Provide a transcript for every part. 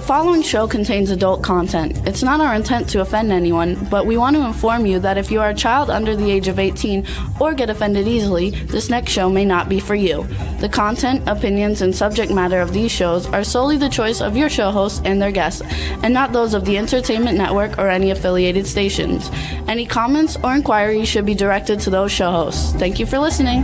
following show contains adult content. It's not our intent to offend anyone, but we want to inform you that if you are a child under the age of 18 or get offended easily, this next show may not be for you. The content, opinions, and subject matter of these shows are solely the choice of your show hosts and their guests, and not those of the Entertainment Network or any affiliated stations. Any comments or inquiries should be directed to those show hosts. Thank you for listening.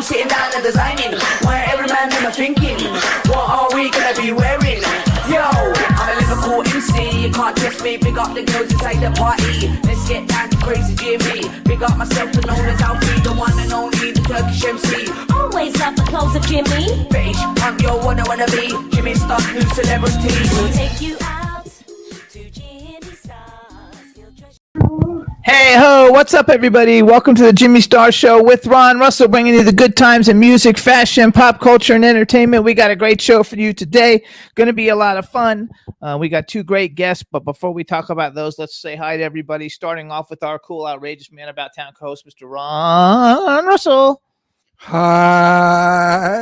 Sitting down and designing, where every man in a thinking, what are we gonna be wearing? Yo, I'm a Liverpool MC, you can't test me. Big up the girls inside the party, let's get down to crazy Jimmy. Big up myself and known as Alfie, the one and only, the Turkish MC. Always love the clothes of Jimmy. Bitch, I'm your wanna be, Jimmy Star, new celebrity. We'll take you out to Jimmy Stars. Hey ho, what's up everybody? Welcome to the Jimmy Star Show with Ron Russell, bringing you the good times in music, fashion, pop culture, and entertainment. We got a great show for you today. Going to be a lot of fun. We got two great guests, but before we talk about those, let's say hi to everybody, starting off with our cool, outrageous man about town co-host, Mr. Ron Russell. Hi,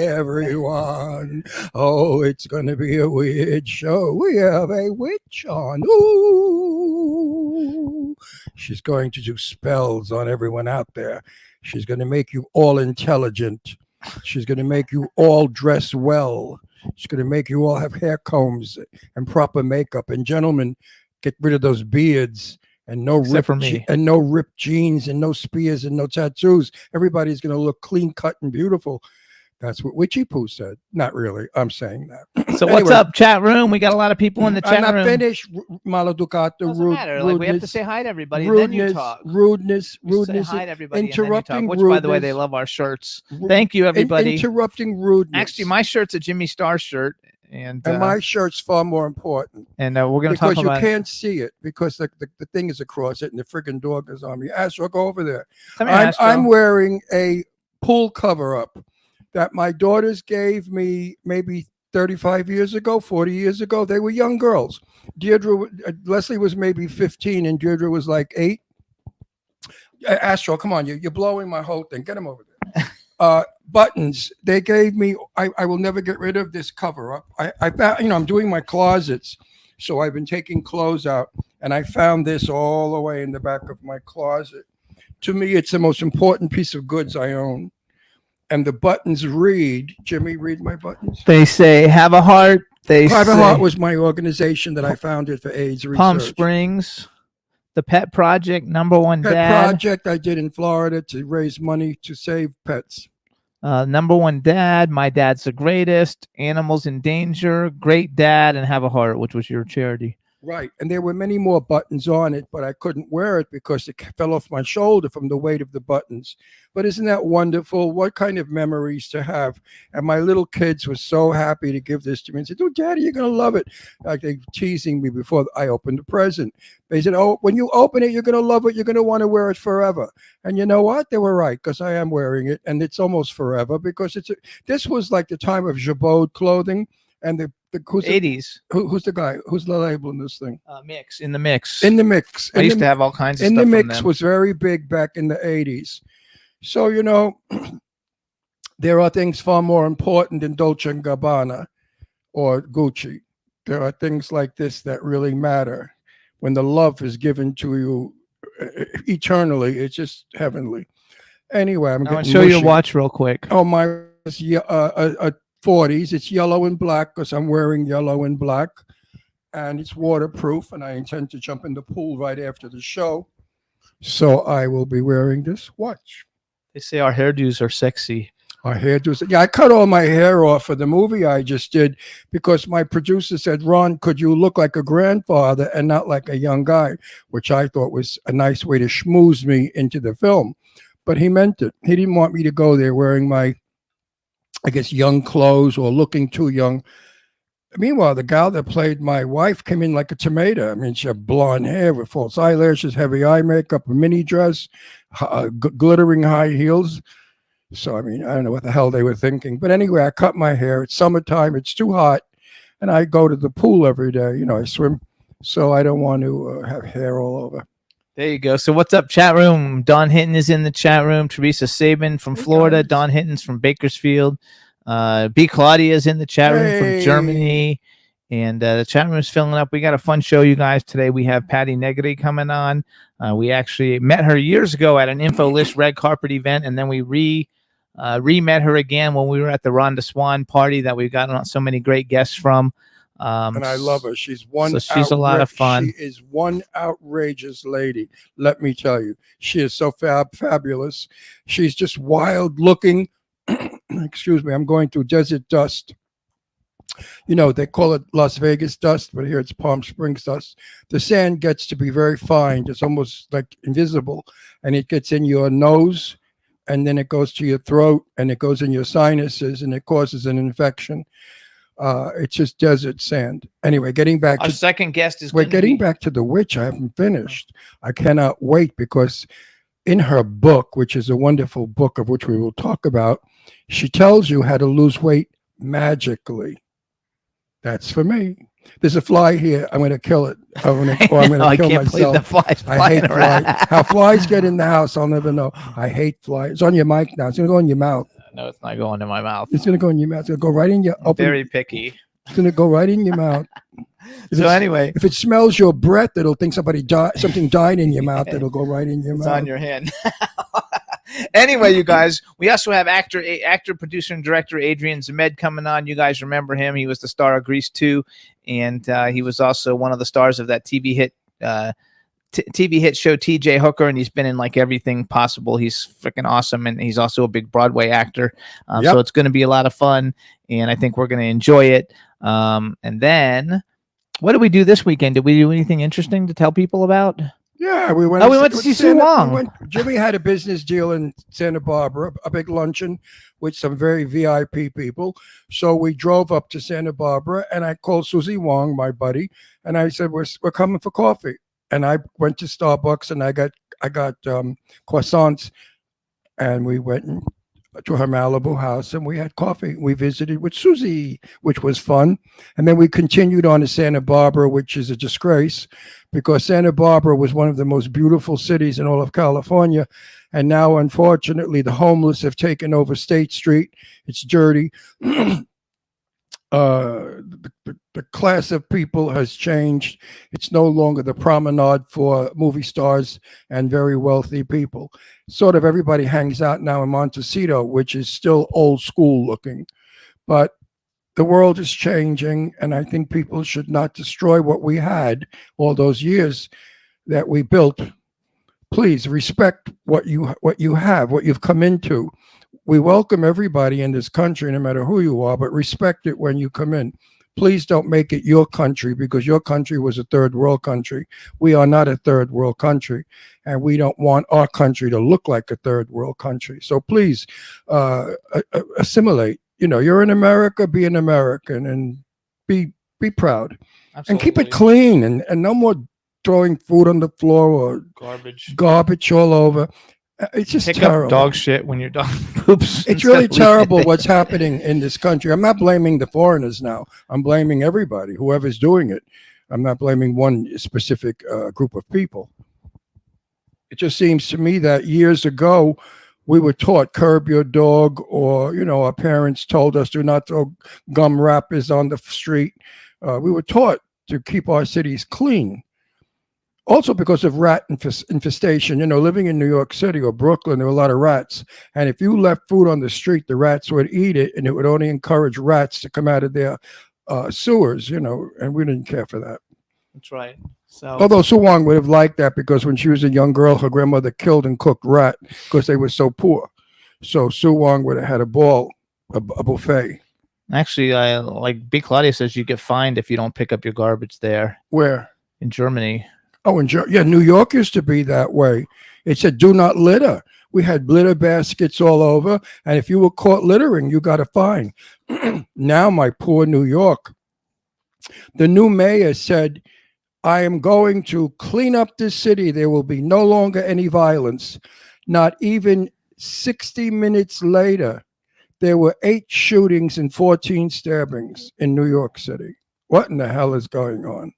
everyone. Oh, it's going to be a weird show. We have a witch on. Ooh. She's going to do spells on everyone out there. She's going to make you all intelligent. She's going to make you all dress well. She's going to make you all have hair combs and proper makeup. And gentlemen, get rid of those beards. And no ripped jeans and no spears and no tattoos. Everybody's going to look clean cut and beautiful. That's what Witchy Poo said. Not really. I'm saying that. So anyway, what's up, chat room? We got a lot of people in the chat room. I'm not finished. Maleducato. Doesn't matter. Like, we have to say hi to everybody. Rudeness, and then you talk. Rudeness. Say hi to everybody. Interrupting and then you talk, which, rudeness. by the way, they love our shirts. Thank you, everybody. Interrupting rudeness. Actually, my shirt's a Jimmy Star shirt. And my shirt's far more important. And we're going to talk about because you can't see it because the thing is across it and the friggin' dog is on me. Astro, go over there. I'm wearing a pool cover up that my daughters gave me maybe 35 years ago, 40 years ago. They were young girls. Leslie was maybe 15 and Deirdre was like 8. Astro, come on, you're blowing my whole thing. Get him over there. Buttons they gave me. I will never get rid of this cover up. I found, I'm doing my closets, so I've been taking clothes out, and I found this all the way in the back of my closet. To me, it's the most important piece of goods I own. And the buttons read, Jimmy, read my buttons. They say, have a heart. Have a Heart was my organization that I founded for AIDS research. Palm Springs. The Pet Project, number one pet dad. Project I did in Florida to raise money to save pets. Number one dad, My Dad's the Greatest, Animals in Danger, Great Dad, and Have a Heart, which was your charity. Right. And there were many more buttons on it, but I couldn't wear it because it fell off my shoulder from the weight of the buttons. But isn't that wonderful? What kind of memories to have. And my little kids were so happy to give this to me and said, oh, Daddy, you're going to love it. Like they were teasing me before I opened the present. They said, oh, when you open it, you're going to love it. You're going to want to wear it forever. And you know what? They were right, because I am wearing it. And it's almost forever because this was like the time of Jabot clothing. And who's 80s. Who's the guy? Who's the label in this thing? In the Mix. In the Mix. I used to have all kinds of stuff. In the Mix was very big back in the 80s. So, there are things far more important than Dolce & Gabbana or Gucci. There are things like this that really matter. When the love is given to you eternally, it's just heavenly. Anyway, I'm going to show your watch real quick. Oh, my 40s. It's yellow and black because I'm wearing yellow and black, and it's waterproof, and I intend to jump in the pool right after the show, so I will be wearing this watch. They say our hairdos are sexy. Our hairdos. Yeah, I cut all my hair off for the movie I just did because my producer said, Ron, could you look like a grandfather and not like a young guy, which I thought was a nice way to schmooze me into the film. But he meant it. He didn't want me to go there wearing my, I guess, young clothes or looking too young. Meanwhile, the gal that played my wife came in like a tomato. I mean, she had blonde hair with false eyelashes, heavy eye makeup, a mini dress, glittering high heels. So, I mean, I don't know what the hell they were thinking. But anyway, I cut my hair. It's summertime. It's too hot. and I go to the pool every day. You know, I swim, so I don't want to have hair all over. There you go. So what's up, chat room? Don Hinton is in the chat room. Teresa Sabin from Florida. Don Hinton's from Bakersfield. B. Claudia's in the chat room from Germany. And the chat room is filling up. We got a fun show, you guys. Today we have Patty Negri coming on. We actually met her years ago at an InfoList red carpet event, and then we re-met her again when we were at the Rhonda Swan party that we've gotten so many great guests from. And I love her. She's a lot of fun. She is one outrageous lady. Let me tell you, she is so fabulous. She's just wild looking. Excuse me. I'm going through desert dust. You know, they call it Las Vegas dust, but here it's Palm Springs dust. The sand gets to be very fine. It's almost like invisible, and it gets in your nose, and then it goes to your throat, and it goes in your sinuses, and it causes an infection. It's just desert sand. Anyway, getting back Our to second guest is we're getting back to the witch. I haven't finished. I cannot wait, because in her book, which is a wonderful book of which we will talk about, she tells you how to lose weight magically. That's for me. There's a fly here. I'm going to kill it. I'm going to kill myself. The flies I hate flies. How flies get in the house, I'll never know. I hate flies. It's on your mic now. It's going to go in your mouth. No, it's not going in my mouth. It's going to go in your mouth. It's going to go right in your open. Very picky. It's going to go right in your mouth. So anyway, if it smells your breath, it'll think something died in your mouth. It'll go right in your mouth. It's on your hand. Anyway, you guys, we also have actor, producer, and director Adrian Zmed coming on. You guys remember him? He was the star of Grease 2, and he was also one of the stars of that TV hit show TJ Hooker, and he's been in like everything possible. He's freaking awesome, and he's also a big Broadway actor. So it's going to be a lot of fun, and I think we're going to enjoy it. And then, what did we do this weekend? Did we do anything interesting to tell people about? Yeah, we went. We went to see Sue Wong. Jimmy had a business deal in Santa Barbara, a big luncheon with some very VIP people. So we drove up to Santa Barbara, and I called Susie Wong, my buddy, and I said, "We're coming for coffee." And I went to Starbucks, and I got croissants, and we went to her Malibu house, and we had coffee. We visited with Susie, which was fun. And then we continued on to Santa Barbara, which is a disgrace, because Santa Barbara was one of the most beautiful cities in all of California. And now, unfortunately, the homeless have taken over State Street. It's dirty. The class of people has changed. It's no longer the promenade for movie stars and very wealthy people. Sort of everybody hangs out now in Montecito, which is still old school looking. But the world is changing, and I think people should not destroy what we had all those years that we built. Please respect what you have, what you've come into. We welcome everybody in this country, no matter who you are, but respect it when you come in. Please don't make it your country, because your country was a third world country. We are not a third world country, and we don't want our country to look like a third world country. So please assimilate. You know, you're in America, be an American, and be proud. Absolutely. And keep it clean, and no more throwing food on the floor or garbage all over. It's just terrible. Up dog shit when your dog poops. It's really terrible what's happening in this country. I'm not blaming the foreigners now. I'm blaming everybody, whoever's doing it. I'm not blaming one specific group of people. It just seems to me that years ago, we were taught curb your dog, or, you know, our parents told us do not throw gum wrappers on the street. We were taught to keep our cities clean. Also because of rat infestation. You know, living in New York City or Brooklyn, there were a lot of rats. And if you left food on the street, the rats would eat it, and it would only encourage rats to come out of their sewers, you know, and we didn't care for that. That's right. So, although Sue Wong would have liked that, because when she was a young girl, her grandmother killed and cooked rat because they were so poor. So Sue Wong would have had a buffet. Actually, like B. Claudia says, you get fined if you don't pick up your garbage there. Where? In Germany. Oh, yeah, New York used to be that way. It said, do not litter. We had litter baskets all over, and if you were caught littering, you got a fine. Now, my poor New York, the new mayor said, I am going to clean up this city. There will be no longer any violence. Not even 60 minutes later, there were 8 shootings and 14 stabbings in New York City. what in the hell is going on?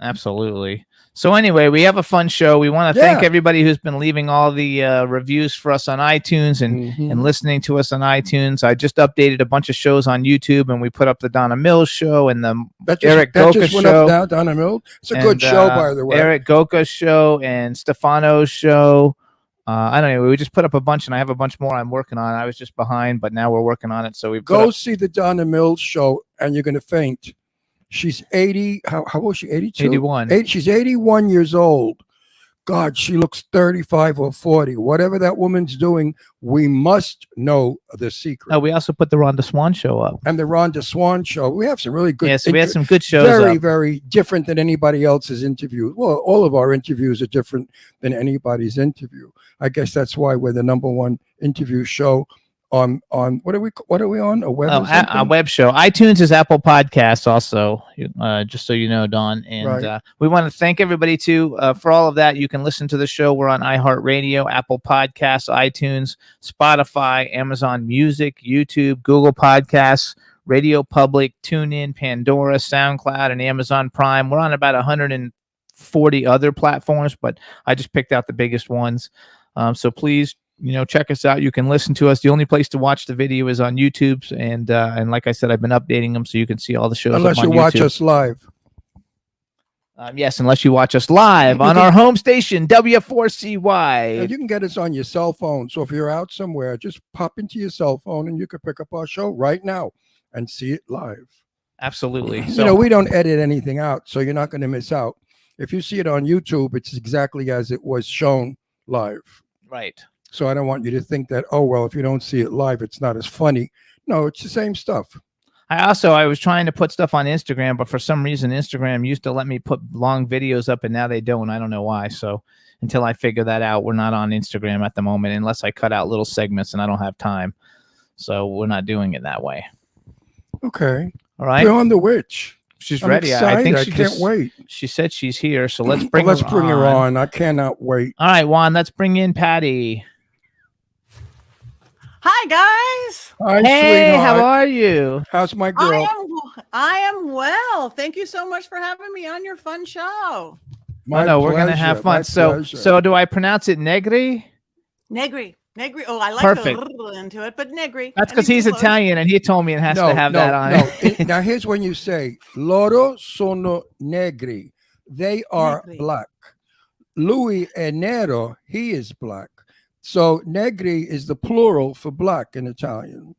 Absolutely. So anyway, we have a fun show. We want to thank everybody who's been leaving all the reviews for us on iTunes and listening to us on iTunes. I just updated a bunch of shows on YouTube, and we put up the Donna Mills show and the Eric Goka went show. Up now, Donna Mills. It's a good show, by the way. Eric Goka show and Stefano's show. I don't know. We just put up a bunch, and I have a bunch more I'm working on. I was just behind, but now we're working on it. So we go see the Donna Mills show, and you're going to faint. She's 80. How old is she? 82? 81. She's 81 years old. God, she looks 35 or 40. Whatever that woman's doing, we must know the secret. Oh, we also put the Rhonda Swan show up. And the Rhonda Swan show. We have some really good. Yeah, so we had some good shows. Very different than anybody else's interview. Well, all of our interviews are different than anybody's interview. I guess that's why we're the #1 interview show on what are we on? A web? A web show. iTunes is Apple Podcasts also, just so you know, Don. And we want to thank everybody too for all of that. You can listen to the show. We're on iHeartRadio, Apple Podcasts, iTunes, Spotify, Amazon Music, YouTube, Google Podcasts, Radio Public, TuneIn, Pandora, SoundCloud, and Amazon Prime. We're on about 140 other platforms, but I just picked out the biggest ones. So please, check us out. You can listen to us. The only place to watch the video is on YouTube, and like I said, I've been updating them so you can see all the shows. Unless you watch us live. Yes, unless you watch us live on our home station, W4CY. You can get us on your cell phone. So if you're out somewhere, just pop into your cell phone and you can pick up our show right now and see it live. Absolutely. So, we don't edit anything out, so you're not going to miss out. If you see it on YouTube, it's exactly as it was shown live. Right. So I don't want you to think that, oh, well, if you don't see it live, it's not as funny. No, it's the same stuff. I was trying to put stuff on Instagram, but for some reason, Instagram used to let me put long videos up, and now they don't. I don't know why. So until I figure that out, we're not on Instagram at the moment, unless I cut out little segments, and I don't have time. So we're not doing it that way. Okay. All right. We're on the witch. She's I'm ready. Excited. I think she can't wait. She said she's here, so let's bring her on. Bring her on. I cannot wait. All right, Juan, let's bring in Patty. Hi, guys. Hi, hey, sweetheart. how are you? How's my girl? I am well. Thank you so much for having me on your fun show. My no, we're pleasure. gonna have fun. My So do I pronounce it Negri? Negri. Oh, I like Perfect. the little into it, but Negri. That's because he's Italian, and he told me it has to have that on it. Now here's when you say loro sono negri. They are Negri. black. Lui è nero. He is black. So negri is the plural for black in Italian.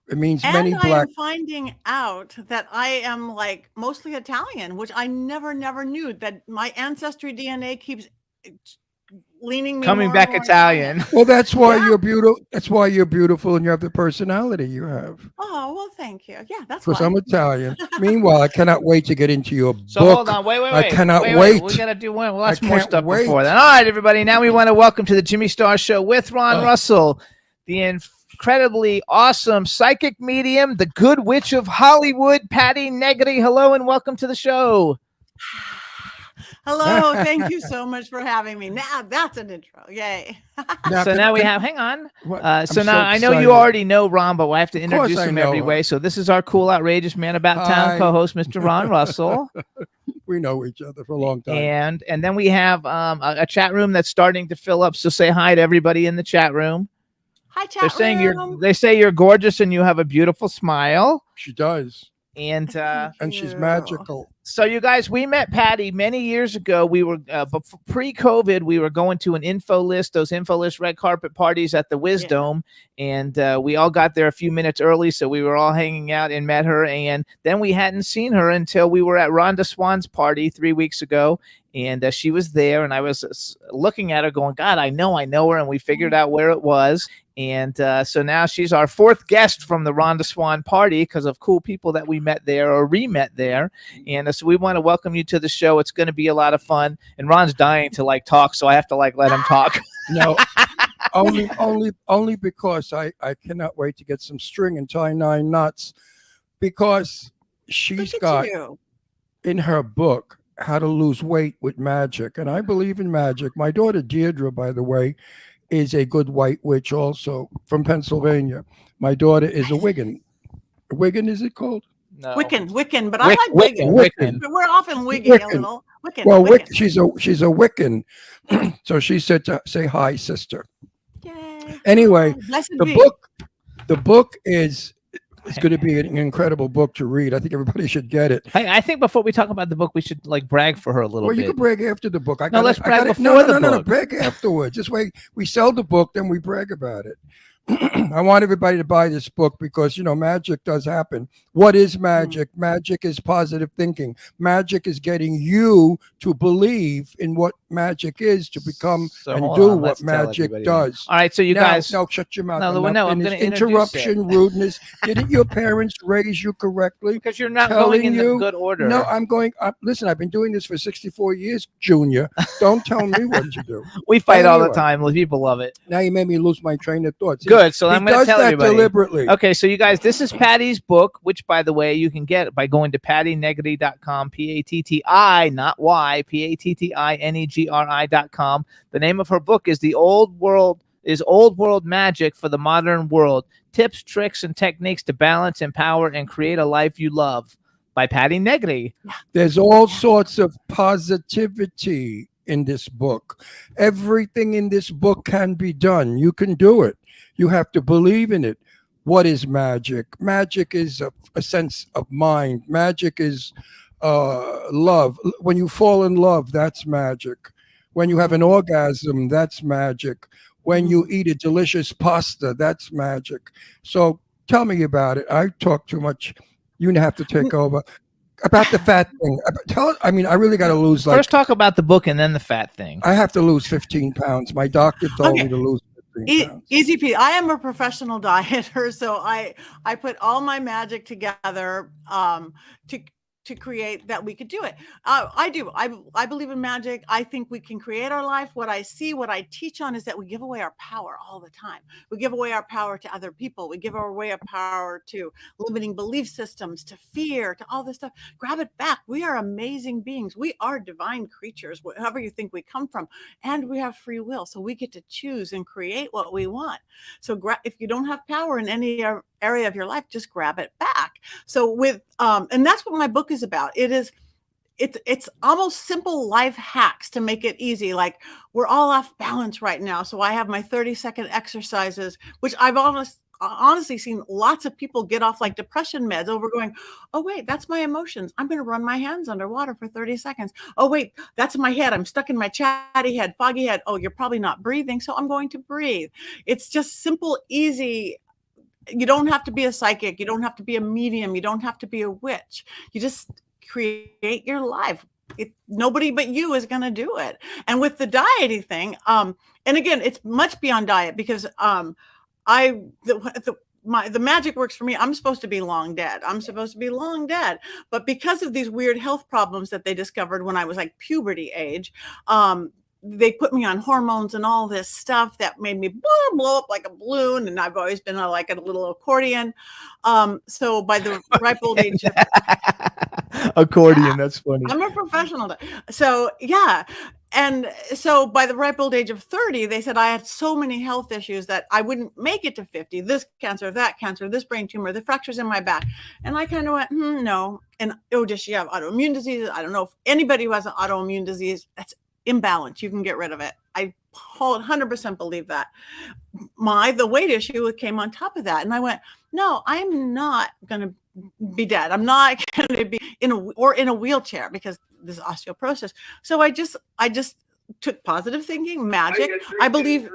It means many black. And I am finding out that I am like mostly Italian, which I never knew, that my ancestry DNA keeps leaning me coming more back and more Italian. Well, that's why you're beautiful. That's why you're beautiful, and you have the personality you have. Oh, well, thank you. Yeah, that's Because why. I'm Italian. Meanwhile, I cannot wait to get into your So book. hold on, wait. I cannot wait. We gotta do one. Well, that's I more can't stuff wait. before that. All right, everybody. Now we want to welcome to the Jimmy Star Show with Ron Russell, the incredibly awesome psychic medium, the Good Witch of Hollywood, Patty Negri. Hello and welcome to the show. Hello, thank you so much for having me. Now that's an intro. Yay. So now we have, hang on. What? So I'm now I know excited. you already know Ron, but we'll have to introduce I him know every him. way. So this is our cool, outrageous man about town Hi. co-host, Mr. Ron Russell. We know each other for a long time. And then we have a chat room that's starting to fill up. So say hi to everybody in the chat room. Hi, chat They're saying room. they say you're gorgeous and you have a beautiful smile. She does. And And she's you. magical. so you guys, we met Patty many years ago. We were pre-COVID. We were going to an info list, those info list red carpet parties at the Wisdom, and we all got there a few minutes early, so we were all hanging out and met her. And then we hadn't seen her until we were at Rhonda Swan's party 3 weeks ago, and she was there. And I was looking at her, going, "God, I know her." And we figured out where it was. And so now she's our fourth guest from the Rhonda Swan party because of cool people that we met there or re-met there. And so we want to welcome you to the show. It's going to be a lot of fun. And Ron's dying to talk, so I have to let him talk. No, only because I cannot wait to get some string and tie 9 knots, because she's Look at got you. in her book How to Lose Weight with Magic, and I believe in magic. My daughter Deirdre, by the way, is a good white witch, also from Pennsylvania. My daughter is a Wiccan. A Wiccan, is it called? No. Wiccan, but I like wigging. Wiccan. We're often wigging a little. Wiccan. Well, Wiccan. she's a Wiccan, so she said to say hi, sister. Yay. Anyway, Blessed the be. book is it's going to be an incredible book to read. I think everybody should get it. Hey, I think before we talk about the book, we should like brag for her a little Well, bit. you can brag after the book. Let's brag before the No, book. brag afterwards. This way, we sell the book, then we brag about it. I want everybody to buy this book because, magic does happen. What is magic? Magic is positive thinking. Magic is getting you to believe in what magic is, to become and do what magic does. All right, so you guys. No, shut your mouth. No, I'm going to interruption, rudeness. Didn't your parents raise you correctly? Because you're not going in the good order. No, I'm going. Listen, I've been doing this for 64 years, Junior. Don't tell me what to do. We fight all the time. People love it. Now you made me lose my train of thought. Good. So I'm going to tell everybody. Deliberately. Okay, so you guys, this is Patty's book, which, by the way, you can get by going to pattynegri.com, P-A-T-T-I, not Y, P-A-T-T-I-N-E-G-R-I.com. The name of her book is Old World Magic for the Modern World. Tips, tricks, and techniques to balance, empower, and create a life you love by Patty Negri. There's all sorts of positivity in this book. Everything in this book can be done. You can do it. You have to believe in it. What is magic? Magic is a sense of mind. Magic is love. When you fall in love, that's magic. When you have an orgasm, that's magic. When you eat a delicious pasta, that's magic. So tell me about it. I talk too much. You have to take over. About the fat thing. I really got to lose. First, talk about the book and then the fat thing. I have to lose 15 pounds. My doctor told me to lose 15 pounds. Easy peasy. I am a professional dieter, so I put all my magic together to create that we could do it. I do. I believe in magic. I think we can create our life. What I see, what I teach on is that we give away our power all the time. We give away our power to other people. We give away our power to limiting belief systems, to fear, to all this stuff. Grab it back. We are amazing beings. We are divine creatures, wherever you think we come from. And we have free will. So we get to choose and create what we want. So if you don't have power in any area of your life, just grab it back. So and that's what my book is about. It's almost simple life hacks to make it easy. Like, we're all off balance right now. So I have my 30-second exercises, which I've honestly seen lots of people get off like depression meds over going, oh, wait, that's my emotions. I'm going to run my hands underwater for 30 seconds. Oh, wait, that's my head. I'm stuck in my chatty head, foggy head. Oh, you're probably not breathing. So I'm going to breathe. It's just simple, easy. You don't have to be a psychic. You don't have to be a medium. You don't have to be a witch. You just create your life. Nobody but you is going to do it. And with the dieting thing, and again, it's much beyond diet because the magic works for me. I'm supposed to be long dead. But because of these weird health problems that they discovered when I was like puberty age, they put me on hormones and all this stuff that made me blow up like a balloon. And I've always been like a little accordion. So by the ripe old age of accordion, that's funny. I'm a professional. So yeah. And so by the ripe old age of 30, they said I had so many health issues that I wouldn't make it to 50. This cancer, that cancer, this brain tumor, the fractures in my back. And I kind of went, no. And does she have autoimmune disease? I don't know if anybody who has an autoimmune disease, that's imbalance. You can get rid of it. I 100% believe that. The weight issue came on top of that. And I went, no, I'm not going to be dead. I'm not going to be in a wheelchair because this osteoporosis. So I just took positive thinking, magic. I believe,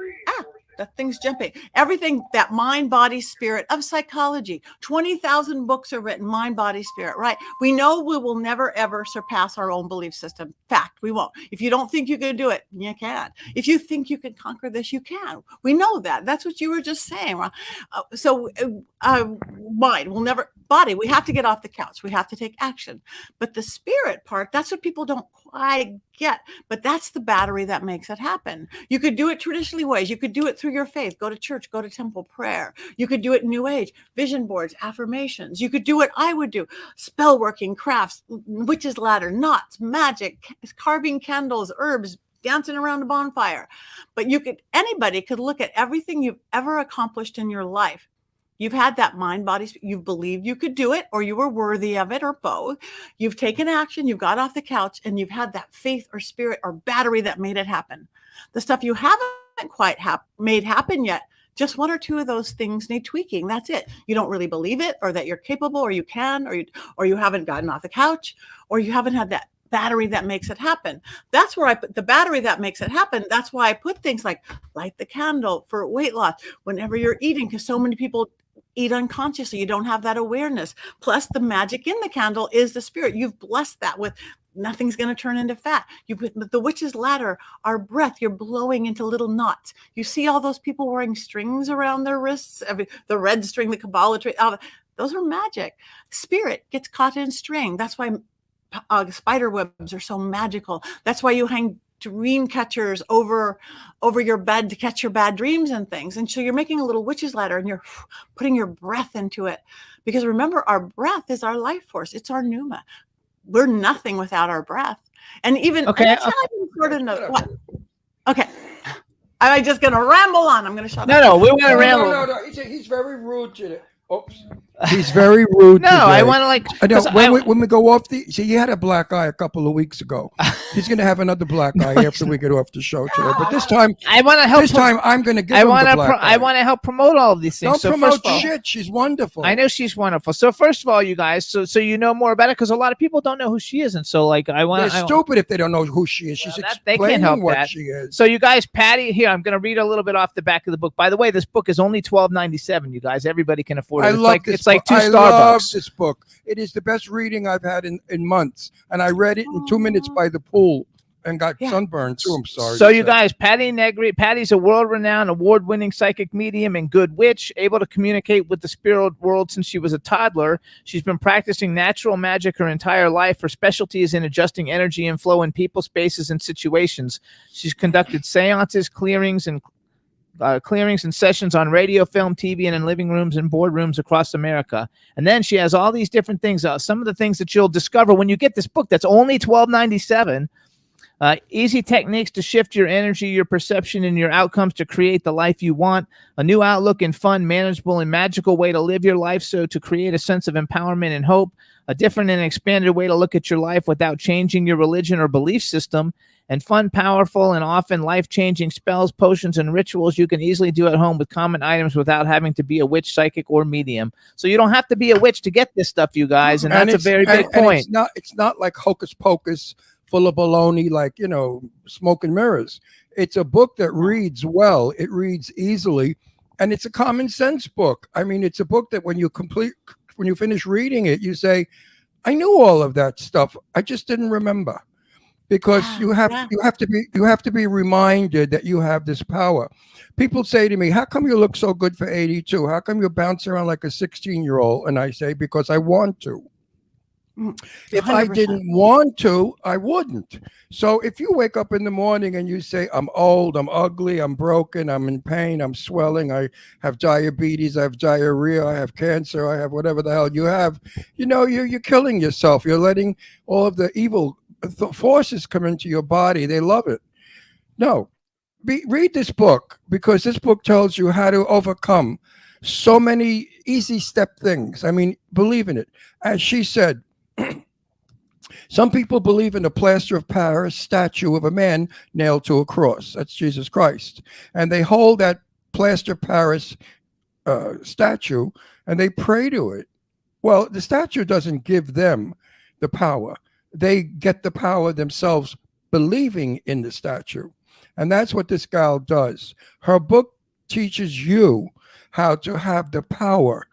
that thing's jumping. Everything, that mind, body, spirit of psychology. 20,000 books are written, mind, body, spirit, right? We know we will never, ever surpass our own belief system. Fact, we won't. If you don't think you can do it, you can. If you think you can conquer this, you can. We know that. That's what you were just saying. Mind will never, body, we have to get off the couch. We have to take action. But the spirit part, that's what people don't quite get. But that's the battery that makes it happen. You could do it traditionally ways. You could do it through your faith. Go to church, go to temple, prayer. You could do it New Age, vision boards, affirmations. You could do what I would do, spell working, crafts, witch's ladder, knots, magic, carving candles, herbs, dancing around a bonfire. But anybody could look at everything you've ever accomplished in your life You've had that mind, body, you've believed you could do it, or you were worthy of it, or both. You've taken action, you've got off the couch, and you've had that faith or spirit or battery that made it happen. The stuff you haven't quite made happen yet, just one or two of those things need tweaking. That's it. You don't really believe it, or that you're capable, or you can, or you haven't gotten off the couch, or you haven't had that battery that makes it happen. That's where I put the battery that makes it happen. That's why I put things like light the candle for weight loss whenever you're eating, because so many people eat unconsciously. You don't have that awareness. Plus, the magic in the candle is the spirit. You've blessed that with nothing's going to turn into fat. You put the witch's ladder, our breath, you're blowing into little knots. You see all those people wearing strings around their wrists, the red string, the Kabbalah tree, those are magic. Spirit gets caught in string. That's why spider webs are so magical. That's why you hang dream catchers over your bed to catch your bad dreams and things. And so you're making a little witch's ladder and you're putting your breath into it. Because remember, our breath is our life force. It's our pneuma. We're nothing without our breath. And even okay. Sort of know what. Okay. Am I just going to ramble on? I'm going to shut up. No, we're going to ramble. No. He's very rude today. Oops. He's very rude. No, today. I want to like. I know when we go off the. See, you had a black eye a couple of weeks ago. He's going to have another black eye after we get off the show today. But this time, I want to help. This time, I'm going to give him the black eye. I want to help promote all of these things. Don't promote shit. She's wonderful. I know she's wonderful. So first of all, you guys, so you know more about it, because a lot of people don't know who she is, and so like I want. They're stupid if they don't know who she is. She's they explaining can't help what that. she is. So you guys, Patty, here I'm going to read a little bit off the back of the book. By the way, this book is only $12.97. You guys, everybody can afford it. It's like two Starbucks. I love this book. It is the best reading I've had in months, and I read it in 2 minutes by the pool and got sunburned too. I'm sorry. So you guys, Patty Negri, Patty's a world-renowned, award-winning psychic medium and good witch, able to communicate with the spirit world since she was a toddler. She's been practicing natural magic her entire life. Her specialty is in adjusting energy and flow in people, spaces, and situations. She's conducted seances, clearings, and sessions on radio, film, TV, and in living rooms and boardrooms across America. And then she has all these different things. Some of the things that you'll discover when you get this book that's only $12.97. Easy techniques to shift your energy, your perception, and your outcomes to create the life you want. A new outlook and fun, manageable, and magical way to live your life, so to create a sense of empowerment and hope. A different and expanded way to look at your life without changing your religion or belief system. And fun, powerful, and often life-changing spells, potions, and rituals you can easily do at home with common items without having to be a witch, psychic, or medium. So you don't have to be a witch to get this stuff, you guys, and that's a very big point. It's not like hocus pocus, full of baloney, like, smoke and mirrors. It's a book that reads well. It reads easily, and it's a common sense book. I mean, it's a book that when you finish reading it, you say, I knew all of that stuff. I just didn't remember. Because you have to be reminded that you have this power. People say to me, how come you look so good for 82? How come you bounce around like a 16-year-old? And I say, because I want to. 100%. If I didn't want to, I wouldn't. So if you wake up in the morning and you say, I'm old, I'm ugly, I'm broken, I'm in pain, I'm swelling, I have diabetes, I have diarrhea, I have cancer, I have whatever the hell you have, you're killing yourself. You're letting all of the evil forces come into your body. They love it. No, read this book, because this book tells you how to overcome so many easy step things. I mean, believe in it. As she said, some people believe in a plaster of Paris statue of a man nailed to a cross. That's Jesus Christ. And they hold that plaster of Paris statue and they pray to it. Well, the statue doesn't give them the power. They get the power themselves believing in the statue. And that's what this gal does. Her book teaches you how to have the power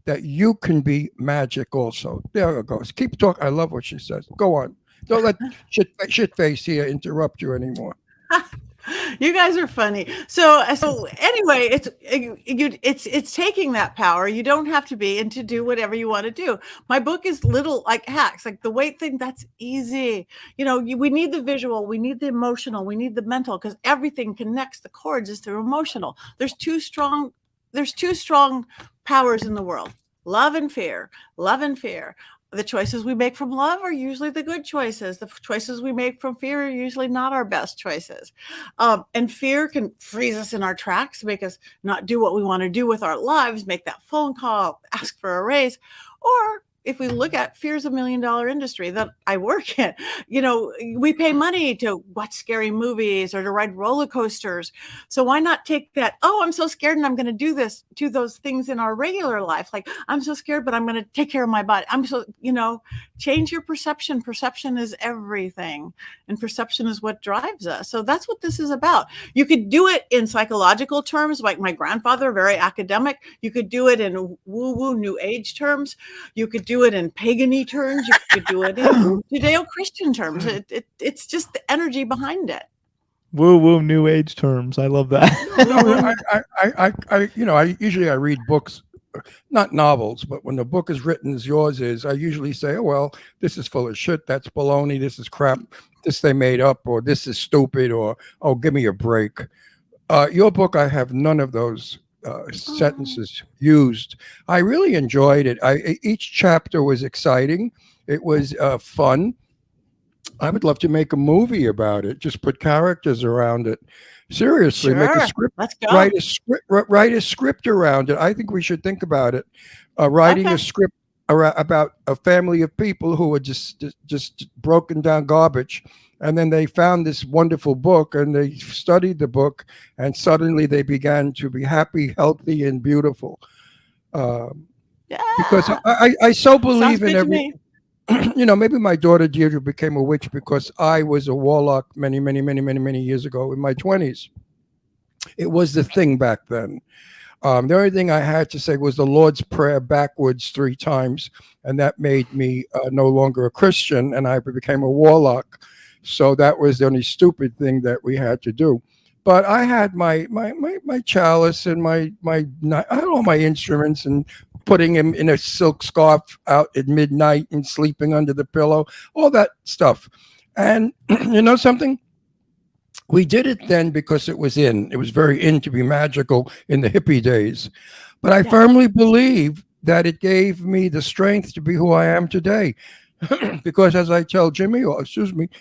that you can be magic also. There it goes. Keep talking. I love what she says. Go on. Don't let shit face here interrupt you anymore. You guys are funny. So anyway, it's taking that power. You don't have to be and to do whatever you want to do. My book is little like hacks, like the weight thing. That's easy. We need the visual, we need the emotional, we need the mental, because everything connects the chords is through emotional. There's two strong powers in the world: love and fear. Love and fear. the choices we make from love are usually the good choices. The choices we make from fear are usually not our best choices. And fear can freeze us in our tracks, make us not do what we want to do with our lives, make that phone call, ask for a raise. Or if we look at fear's $1 million industry that I work in, we pay money to watch scary movies or to ride roller coasters. So why not take that, oh, I'm so scared and I'm going to do those things in our regular life. Like, I'm so scared, but I'm going to take care of my body. Change your perception. Perception is everything. And perception is what drives us. So that's what this is about. You could do it in psychological terms, like my grandfather, very academic. You could do it in woo-woo new age terms. You could do it in pagan-y terms. You could do it in Judeo-Christian terms. It's just the energy behind it. Woo woo new age terms. I love that. I usually read books, not novels, but when the book is written as yours is, I usually say, oh, well, this is full of shit. That's baloney. This is crap. This they made up, or this is stupid, or, oh, give me a break. Your book, I have none of those sentences used. I really enjoyed it. Each chapter was exciting. It was fun. I would love to make a movie about it. Just put characters around it. Seriously, Sure. make a script. Let's go. Write a script around it. I think we should think about it. Writing Okay. a script about a family of people who were just broken down garbage, and then they found this wonderful book and they studied the book, and suddenly they began to be happy, healthy, and beautiful. Yeah. Because I so believe Sounds in good to me. maybe my daughter Deirdre became a witch because I was a warlock many years ago in my 20s. It was the thing back then. The only thing I had to say was the Lord's Prayer backwards 3 times, and that made me no longer a Christian, and I became a warlock. So that was the only stupid thing that we had to do. But I had my chalice and I had all my instruments, and putting him in a silk scarf out at midnight and sleeping under the pillow, all that stuff. And you know something? We did it then because it was in. It was very in to be magical in the hippie days. But I firmly believe that it gave me the strength to be who I am today. Because as I tell Jimmy,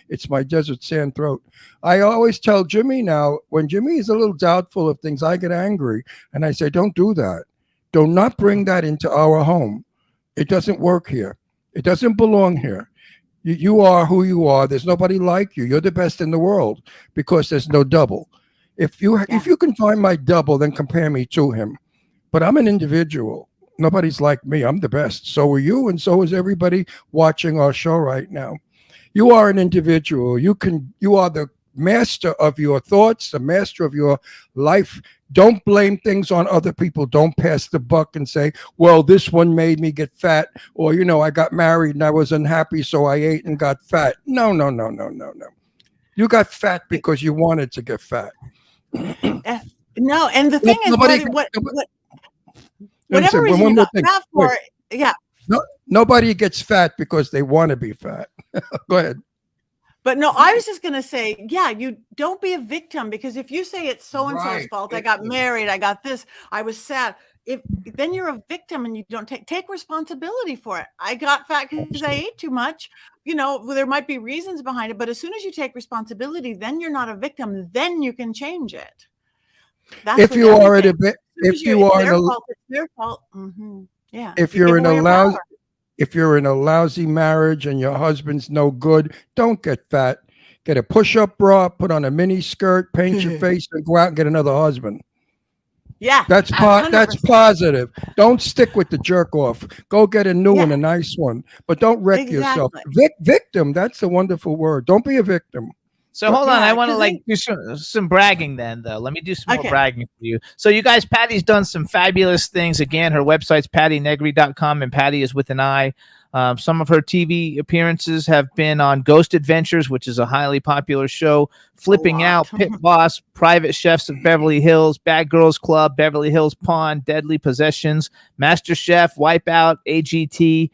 it's my desert sand throat. I always tell Jimmy now, when Jimmy is a little doubtful of things, I get angry. And I say, don't do that. Do not bring that into our home. It doesn't work here. It doesn't belong here. You are who you are. There's nobody like you. You're the best in the world because there's no double. If you can find my double, then compare me to him. But I'm an individual. Nobody's like me. I'm the best. So are you, and so is everybody watching our show right now. You are an individual. You are the master of your thoughts, the master of your life. Don't blame things on other people. Don't pass the buck and say, well, this one made me get fat, or, I got married and I was unhappy, so I ate and got fat. No. You got fat because you wanted to get fat. No, and the thing is, whatever reason you got fat for, yeah. No, nobody gets fat because they want to be fat. Go ahead. But no, I was just going to say, you don't be a victim, because if you say it's so-and-so's fault, I got married, I got this, I was sad. Then you're a victim and you don't take responsibility for it. I got fat because I ate too much. There might be reasons behind it, but as soon as you take responsibility, then you're not a victim. Then you can change it. That's if you are at a bit, if you are it's their fault. Mm-hmm. Yeah. If you're in a lousy, if you're in a lousy marriage and your husband's no good, don't get fat. Get a push-up bra, put on a mini skirt, paint your face, and go out and get another husband. Yeah, that's positive. Don't stick with the jerk off. Go get a new one, a nice one, but don't wreck yourself. Victim, that's a wonderful word. Don't be a victim. So hold on, I want to do some bragging then, though. Let me do some more bragging for you. So you guys, Patty's done some fabulous things. Again, her website's pattynegri.com, and Patty is with an I. Some of her TV appearances have been on Ghost Adventures, which is a highly popular show, Flipping Out, Pit Boss, Private Chefs of Beverly Hills, Bad Girls Club, Beverly Hills Pawn, Deadly Possessions, Master Chef, Wipeout, AGT.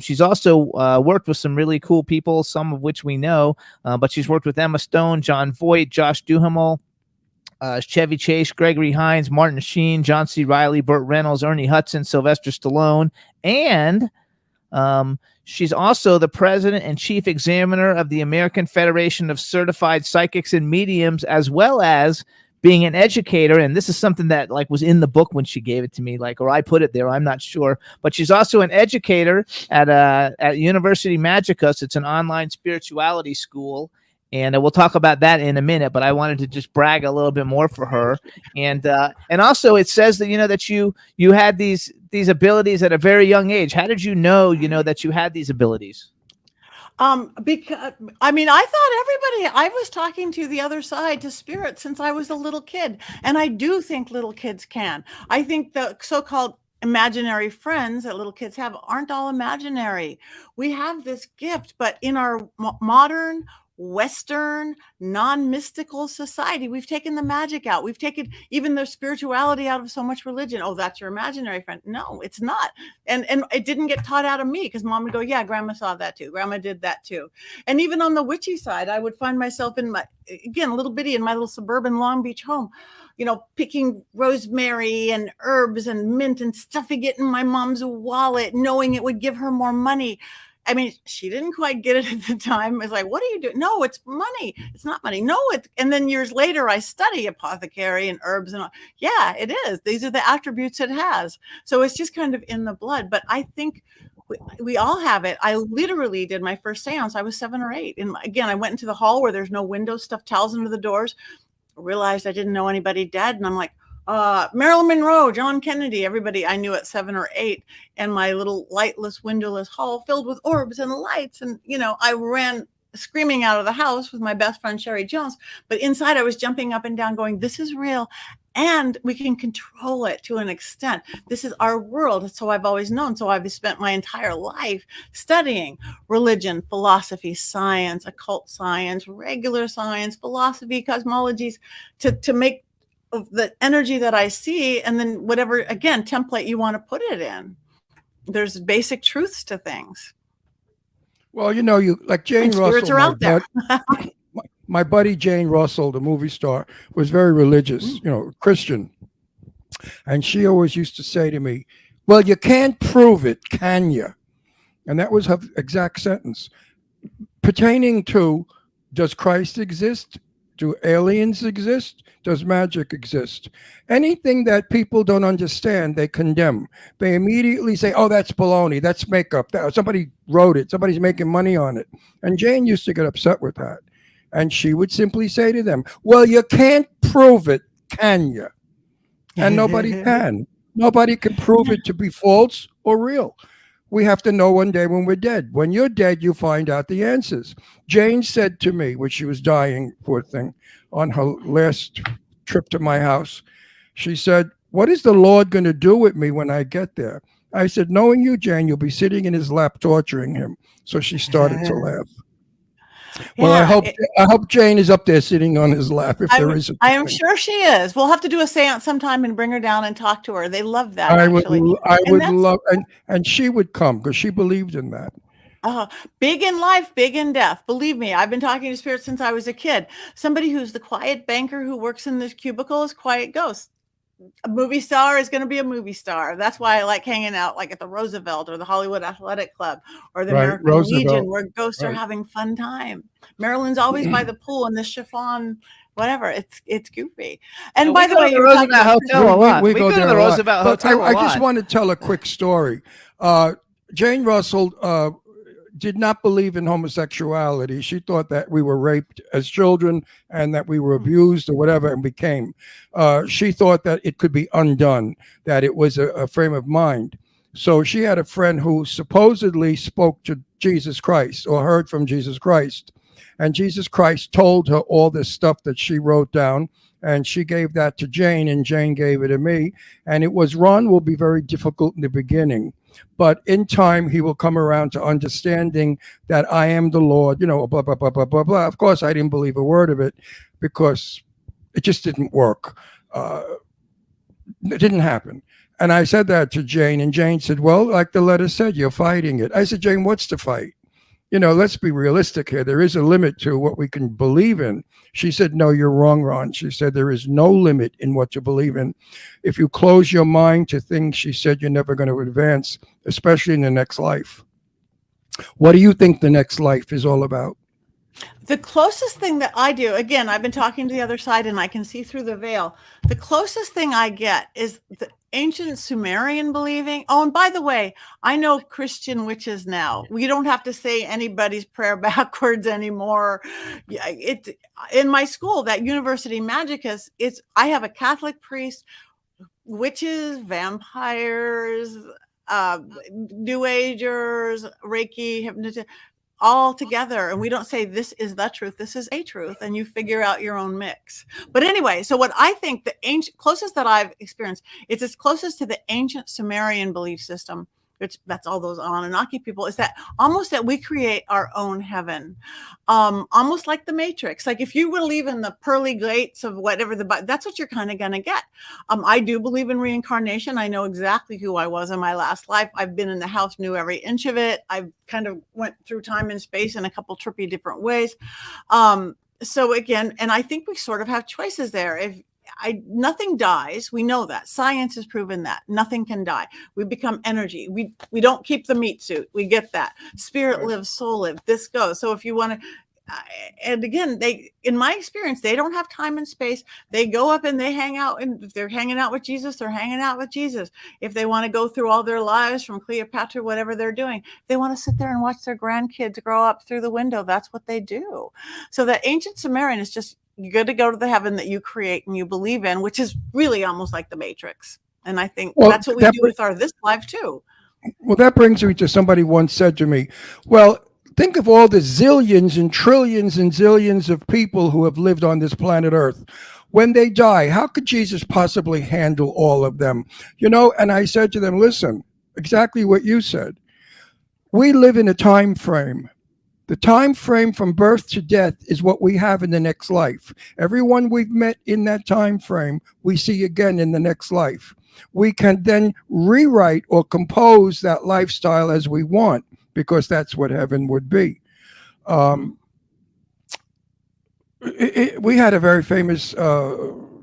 She's also worked with some really cool people, some of which we know, but she's worked with Emma Stone, John Voight, Josh Duhamel, Chevy Chase, Gregory Hines, Martin Sheen, John C. Reilly, Burt Reynolds, Ernie Hudson, Sylvester Stallone, and She's also the president and chief examiner of the American Federation of Certified Psychics and Mediums, as well as being an educator. And this is something that like was in the book when she gave it to me, like, or I put it there, I'm not sure, but she's also an educator at University Magicus. It's an online spirituality school. And we'll talk about that in a minute, but I wanted to just brag a little bit more for her. And also it says that, that you had these abilities at a very young age. How did you know, that you had these abilities? Because I mean, I thought everybody, I was talking to the other side, to spirit, since I was a little kid. And I do think little kids can. I think the so-called imaginary friends that little kids have aren't all imaginary. We have this gift, but in our modern Western non-mystical society, we've taken the magic out. We've taken even the spirituality out of so much religion. Oh, that's your imaginary friend. No, it's not. And it didn't get taught out of me, because mom would go, yeah, grandma saw that too. Grandma did that too. And even on the witchy side, I would find myself in a little bitty in my little suburban Long Beach home, picking rosemary and herbs and mint and stuffing it in my mom's wallet, knowing it would give her more money. I mean, she didn't quite get it at the time. It's like, what are you doing? No, it's money. It's not money. No, it's, and then years later, I study apothecary and herbs and all. Yeah, it is. These are the attributes it has. So it's just kind of in the blood. But I think we all have it. I literally did my first seance. I was 7 or 8. And again, I went into the hall where there's no windows, stuffed towels under the doors, realized I didn't know anybody dead. And I'm like, Marilyn Monroe, John Kennedy, everybody I knew at 7 or 8, and my little lightless, windowless hall filled with orbs and lights. And, I ran screaming out of the house with my best friend, Sherry Jones. But inside I was jumping up and down going, this is real. And we can control it to an extent. This is our world. So I've always known. So I've spent my entire life studying religion, philosophy, science, occult science, regular science, philosophy, cosmologies, to make of the energy that I see, and then whatever, again, template you want to put it in. There's basic truths to things. Well, you like Jane Russell. Spirits are out there. My buddy Jane Russell, the movie star, was very religious, Christian. And she always used to say to me, well, you can't prove it, can you? And that was her exact sentence. Pertaining to, does Christ exist? Do aliens exist? Does magic exist? Anything that people don't understand, they condemn. They immediately say, oh, that's baloney. That's makeup. Somebody wrote it. Somebody's making money on it. And Jane used to get upset with that. And she would simply say to them, well, you can't prove it, can you? And nobody can. Nobody can prove it to be false or real. We have to know one day when we're dead. When you're dead, you find out the answers. Jane said to me, when she was dying, poor thing, on her last trip to my house, she said, what is the Lord going to do with me when I get there? I said, knowing you, Jane, you'll be sitting in his lap torturing him. So she started to laugh. Well, Yeah, I hope Jane is up there sitting on his lap if there is. I am sure she is. We'll have to do a seance sometime and bring her down and talk to her. They love that. I actually. would love, and she would come because she believed in that. Big in life, big in death. Believe me, I've been talking to spirits since I was a kid. Somebody who's the quiet banker who works in this cubicle is quiet ghost. A movie star is going to be a movie star. That's why I like hanging out like at the Roosevelt or the Hollywood Athletic Club or the American Legion, where ghosts are having fun time. Marilyn's always by the pool in the chiffon, whatever. It's goofy. And by the way, the Roosevelt Hotel a lot. We go to there the a lot. Roosevelt But Hotel I just want to tell a quick story. Jane Russell did not believe in homosexuality. She thought that we were raped as children and that we were abused or whatever and became. She thought that it could be undone, that it was a frame of mind. So she had a friend who supposedly spoke to Jesus Christ or heard from Jesus Christ. And Jesus Christ told her all this stuff that she wrote down. And she gave that to Jane, and Jane gave it to me. And it was, Ron will be very difficult in the beginning, but in time he will come around to understanding that I am the Lord, blah, blah, blah, blah, blah, blah. Of course, I didn't believe a word of it because it just didn't work. It didn't happen. And I said that to Jane, and Jane said, well, like the letter said, you're fighting it. I said, Jane, what's the fight? Let's be realistic here. There is a limit to what we can believe in. She said, no, you're wrong, Ron. She said, there is no limit in what you believe in. If you close your mind to things, she said, you're never going to advance, especially in the next life. What do you think the next life is all about? The closest thing that I do, again, I've been talking to the other side and I can see through the veil. The closest thing I get is the ancient Sumerian believing. Oh, and by the way, I know Christian witches now. We don't have to say anybody's prayer backwards anymore. It in my school, that University Magicus, I have a Catholic priest, witches, vampires, New Agers, Reiki, hypnotism, all together. And we don't say this is the truth, this is a truth, and you figure out your own mix. But anyway, so what I think the closest that I've experienced, it's as closest to the ancient Sumerian belief system, which that's all those Anunnaki people, is that almost that we create our own heaven, almost like the Matrix. Like if you believe in the pearly gates of whatever that's what you're kind of going to get. I do believe in reincarnation. I know exactly who I was in my last life. I've been in the house, knew every inch of it. I've kind of went through time and space in a couple trippy different ways. So again, and I think we sort of have choices there. Nothing dies. We know that. Science has proven that nothing can die. We become energy. We don't keep the meat suit. We get that. Spirit lives, soul lives. This goes. So if you want to, and again, in my experience, they don't have time and space. They go up and they hang out. And if they're hanging out with Jesus, they're hanging out with Jesus. If they want to go through all their lives from Cleopatra, whatever they're doing, they want to sit there and watch their grandkids grow up through the window. That's what they do. So the ancient Sumerian is just, you're good to go to the heaven that you create and you believe in, which is really almost like the Matrix. And I think that's what we do with this life too. Well, that brings me to somebody once said to me, well, think of all the zillions and trillions and zillions of people who have lived on this planet Earth. When they die, how could Jesus possibly handle all of them? And I said to them, listen, exactly what you said. We live in a time frame. The time frame from birth to death is what we have in the next life. Everyone we've met in that time frame, we see again in the next life. We can then rewrite or compose that lifestyle as we want, because that's what heaven would be. We had a very famous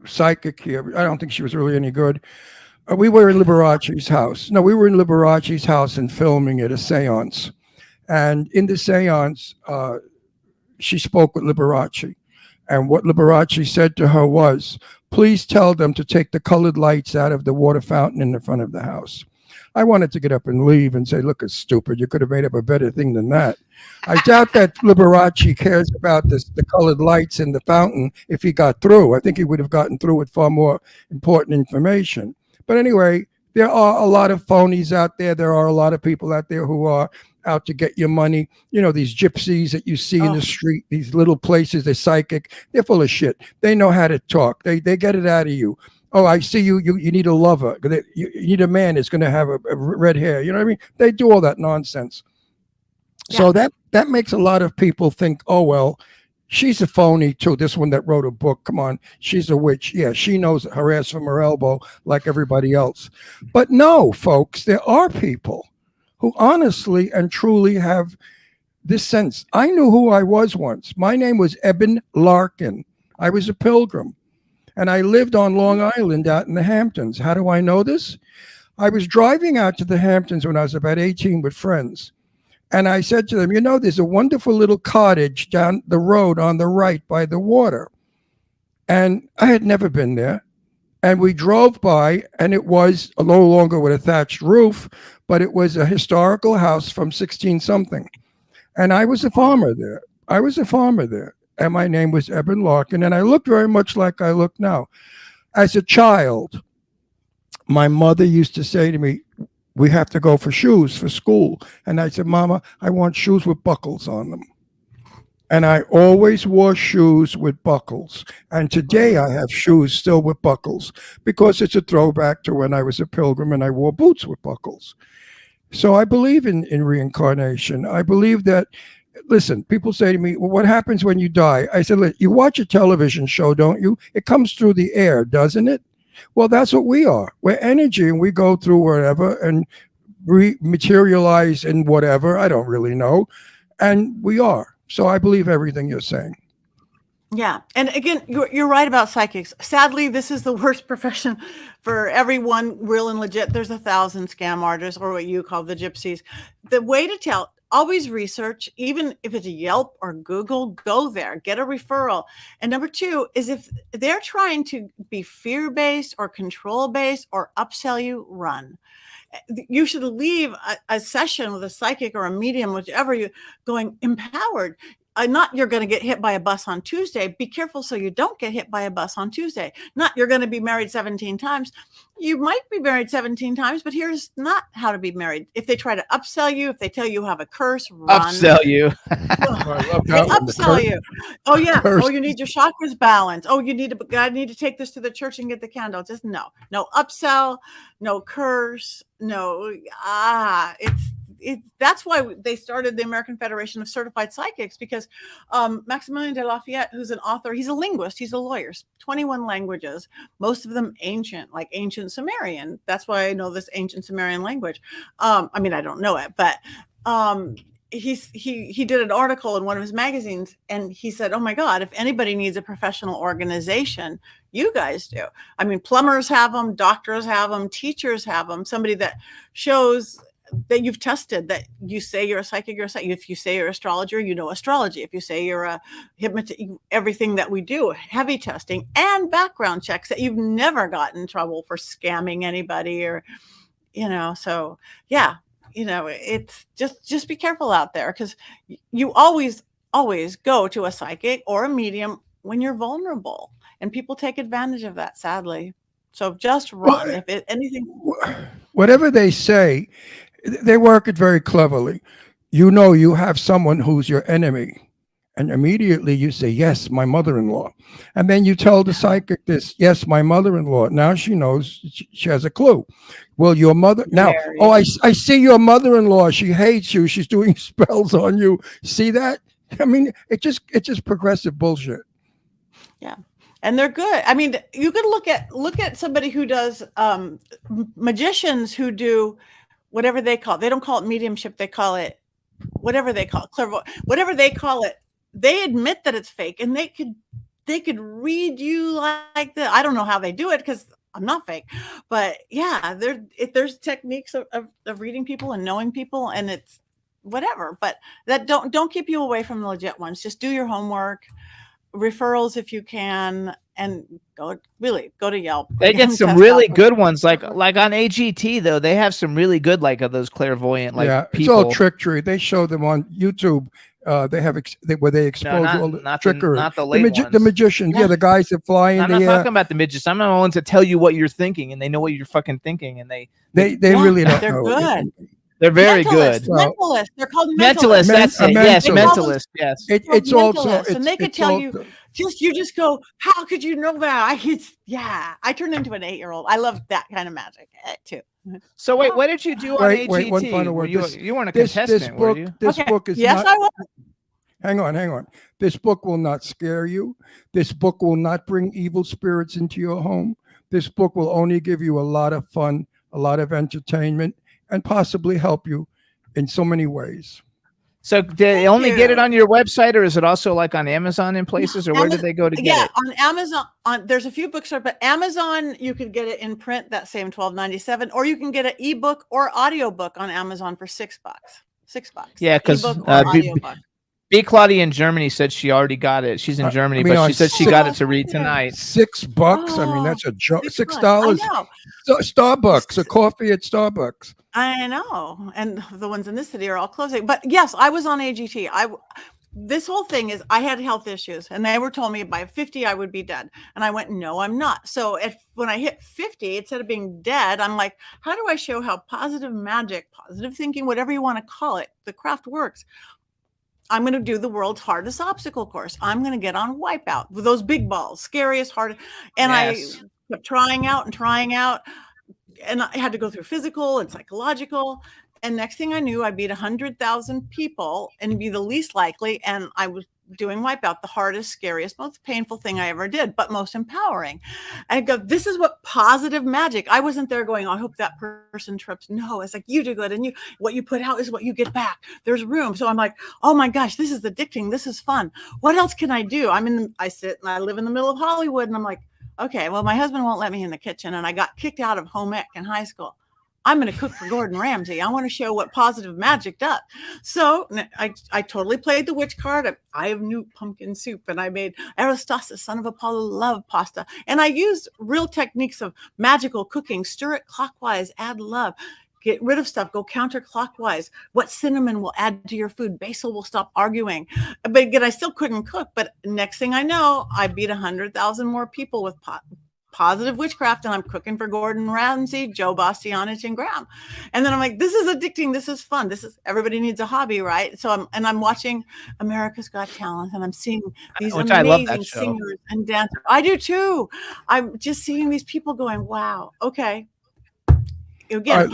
psychic here. I don't think she was really any good. We were in Liberace's house. No, we were in Liberace's house and filming it, a seance. And in the seance, she spoke with Liberace. And what Liberace said to her was, please tell them to take the colored lights out of the water fountain in the front of the house. I wanted to get up and leave and say, look, it's stupid. You could have made up a better thing than that. I doubt that Liberace cares about the colored lights in the fountain if he got through. I think he would have gotten through with far more important information. But anyway, there are a lot of phonies out there. There are a lot of people out there who are out to get your money. These gypsies that you see in the street, these little places, they're psychic. They're full of shit. They know how to talk. They get it out of you. Oh, I see you need a lover. You need a man that's going to have a red hair. You know what I mean? They do all that nonsense. Yeah. So that makes a lot of people think, oh, well, she's a phony too. This one that wrote a book, come on, she's a witch. Yeah, she knows her ass from her elbow like everybody else. But no, folks, there are people who honestly and truly have this sense. I knew who I was once. My name was Eben Larkin. I was a pilgrim. And I lived on Long Island out in the Hamptons. How do I know this? I was driving out to the Hamptons when I was about 18 with friends. And I said to them, there's a wonderful little cottage down the road on the right by the water. And I had never been there. And we drove by, and it was no longer with a thatched roof, but it was a historical house from 16-something. And I was a farmer there. And my name was Eben Larkin, and I looked very much like I look now. As a child, my mother used to say to me, we have to go for shoes for school. And I said, Mama, I want shoes with buckles on them. And I always wore shoes with buckles. And today I have shoes still with buckles because it's a throwback to when I was a pilgrim and I wore boots with buckles. So I believe in reincarnation. I believe that, listen, people say to me, well, what happens when you die? I said, look, you watch a television show, don't you? It comes through the air, doesn't it? Well, that's what we are. We're energy, and we go through whatever and materialize in whatever. I don't really know. And we are. So I believe everything you're saying. Yeah. And again, you're right about psychics. Sadly, this is the worst profession for everyone real and legit. There's 1,000 scam artists, or what you call the gypsies. The way to tell, always research, even if it's a Yelp or Google, go there, get a referral. And number two is if they're trying to be fear-based or control-based or upsell you, run. You should leave a session with a psychic or a medium, whichever you going empowered. Not you're going to get hit by a bus on Tuesday. Be careful so you don't get hit by a bus on Tuesday. Not you're going to be married 17 times. You might be married 17 times, but here's not how to be married. If they try to upsell you, if they tell you have a curse, run. Upsell you. They upsell you. Oh yeah. Curse. Oh, you need your chakras balanced. Oh, I need to take this to the church and get the candle. Just no upsell, no curse, no. That's why they started the American Federation of Certified Psychics, because Maximilien de Lafayette, who's an author, he's a linguist, he's a lawyer, 21 languages, most of them ancient, like ancient Sumerian. That's why I know this ancient Sumerian language. I mean, I don't know it, but he did an article in one of his magazines, and he said, oh my God, if anybody needs a professional organization, you guys do. I mean, plumbers have them, doctors have them, teachers have them, somebody that shows that you've tested, that you say you're a psychic, if you say you're an astrologer, you know astrology. If you say you're a hypnotist, everything that we do, heavy testing and background checks, that you've never gotten in trouble for scamming anybody or, so yeah, it's just be careful out there, because you always go to a psychic or a medium when you're vulnerable, and people take advantage of that, sadly. So just run. Well, if anything, whatever they say, they work it very cleverly. You have someone who's your enemy, and immediately you say, yes, my mother-in-law. And then you tell the psychic this, yes, my mother-in-law. Now she knows, she has a clue. Well, your mother, now, I see your mother-in-law. She hates you. She's doing spells on you. See that? I mean, it's just progressive bullshit. Yeah. And they're good. I mean, you could look at somebody who does magicians who do whatever they call it. They don't call it mediumship. They call it whatever they call it, clairvoyant, whatever they call it. They admit that it's fake, and they could read you like that. I don't know how they do it, because I'm not fake, but yeah, there's techniques of reading people and knowing people, and it's whatever. But that don't keep you away from the legit ones. Just do your homework, referrals if you can, and go to Yelp. They get some really good ones, like on AGT though. They have some really good, like of those clairvoyant, like people. It's all trickery. They show them on YouTube. They have where they expose all the trickery. Not the late ones. The magicians, the guys that fly in the air. I'm not talking about the magicians. I'm not the ones that tell you what you're thinking, and they know what you're fucking thinking, and they really don't. They're know. good. They're very good. Mentalists. They're called mentalists. That's it. Yes, mentalists. Yes. It's also, and they could tell you. You just go, how could you know that? I turned into an 8-year-old. I love that kind of magic too. So wait, what did you do on AGT? Wait, one final word. You weren't a contestant, were you? This book is yes, I was. Hang on. This book will not scare you. This book will not bring evil spirits into your home. This book will only give you a lot of fun, a lot of entertainment, and possibly help you in so many ways. So did they only get it on your website, or is it also like on Amazon in places, or where did they go to get it? Yeah, on Amazon. There's a few bookstores, but Amazon, you could get it in print, that same $12.97, or you can get an ebook or audiobook on Amazon for $6. $6. Yeah, because B. Claudia in Germany said she already got it. She's in Germany, but she said she got it to read tonight. $6. I mean, that's a joke. $6. So Starbucks, a coffee at Starbucks. I know, and the ones in this city are all closing. But yes, I was on AGT. This whole thing is, I had health issues, and they were told me by 50 I would be dead, and I went, no, I'm not. So when I hit 50, instead of being dead, I'm like, how do I show how positive magic, positive thinking, whatever you want to call it, the craft works? I'm going to do the world's hardest obstacle course. I'm going to get on Wipeout with those big balls, scariest, hard. And yes. I kept trying out. And I had to go through physical and psychological. And next thing I knew, I beat 100,000 people and be the least likely. And I was doing Wipeout, the hardest, scariest, most painful thing I ever did, but most empowering. And I go, this is what positive magic. I wasn't there going, I hope that person trips. No, it's like, you do good. And what you put out is what you get back. There's room. So I'm like, oh my gosh, this is addicting. This is fun. What else can I do? I sit and I live in the middle of Hollywood, and I'm like, okay, well, my husband won't let me in the kitchen, and I got kicked out of home ec in high school. I'm going to cook for Gordon Ramsay. I want to show what positive magic does. So I totally played the witch card. I have new pumpkin soup, and I made Aristosis, son of Apollo, love pasta. And I used real techniques of magical cooking. Stir it clockwise, add love. Get rid of stuff, go counterclockwise. What cinnamon will add to your food? Basil will stop arguing. But again, I still couldn't cook. But next thing I know, I beat 100,000 more people with positive witchcraft, and I'm cooking for Gordon Ramsay, Joe Bastianich, and Graham. And then I'm like, this is addicting. This is fun. Everybody needs a hobby, right? So I'm watching America's Got Talent, and I'm seeing these amazing singers and dancers. I do too. I'm just seeing these people going, wow, okay. Again,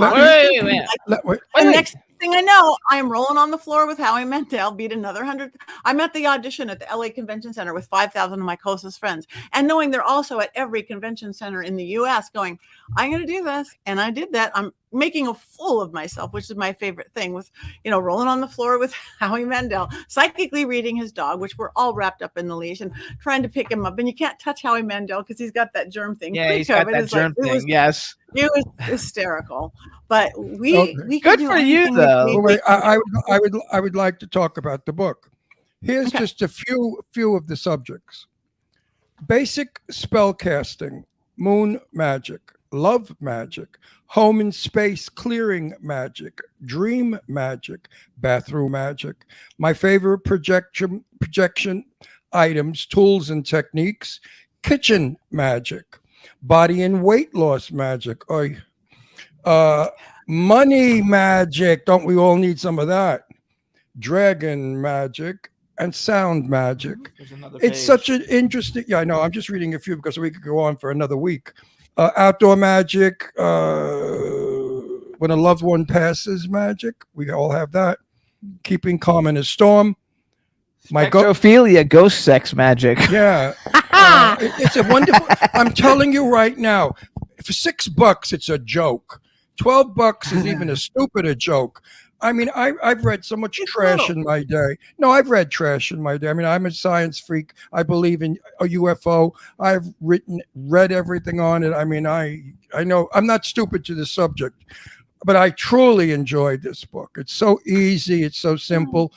wait. Next thing I know, I'm rolling on the floor with Howie Mandel, beat another 100. I'm at the audition at the LA Convention Center with 5,000 of my closest friends, and knowing they're also at every convention center in the US going, I'm going to do this. And I did that. I'm making a fool of myself, which is my favorite thing, with, rolling on the floor with Howie Mandel, psychically reading his dog, which we're all wrapped up in the leash, and trying to pick him up. And you can't touch Howie Mandel because he's got that germ thing. Yeah, he's got that germ thing. Yes. It was hysterical, but we good for you though. Wait, I would like to talk about the book. Here's just a few of the subjects: basic spell casting, moon magic, love magic, home and space clearing magic, dream magic, bathroom magic. My favorite projection items, tools and techniques, kitchen magic, body and weight loss magic, money magic. Don't we all need some of that? Dragon magic and sound magic. It's such an interesting. Yeah, I know. I'm just reading a few because we could go on for another week. Outdoor magic. When a loved one passes, magic. We all have that. Keeping calm in a storm. Spectrophilia, ghost sex magic. Yeah. It's a wonderful. I'm telling you right now, for $6, it's a joke. $12 is even a stupider joke. I mean, I've read so much trash in my day. No, I've read trash in my day. I mean, I'm a science freak. I believe in a UFO. I've read everything on it. I mean, I know I'm not stupid to the subject, but I truly enjoyed this book. It's so easy. It's so simple.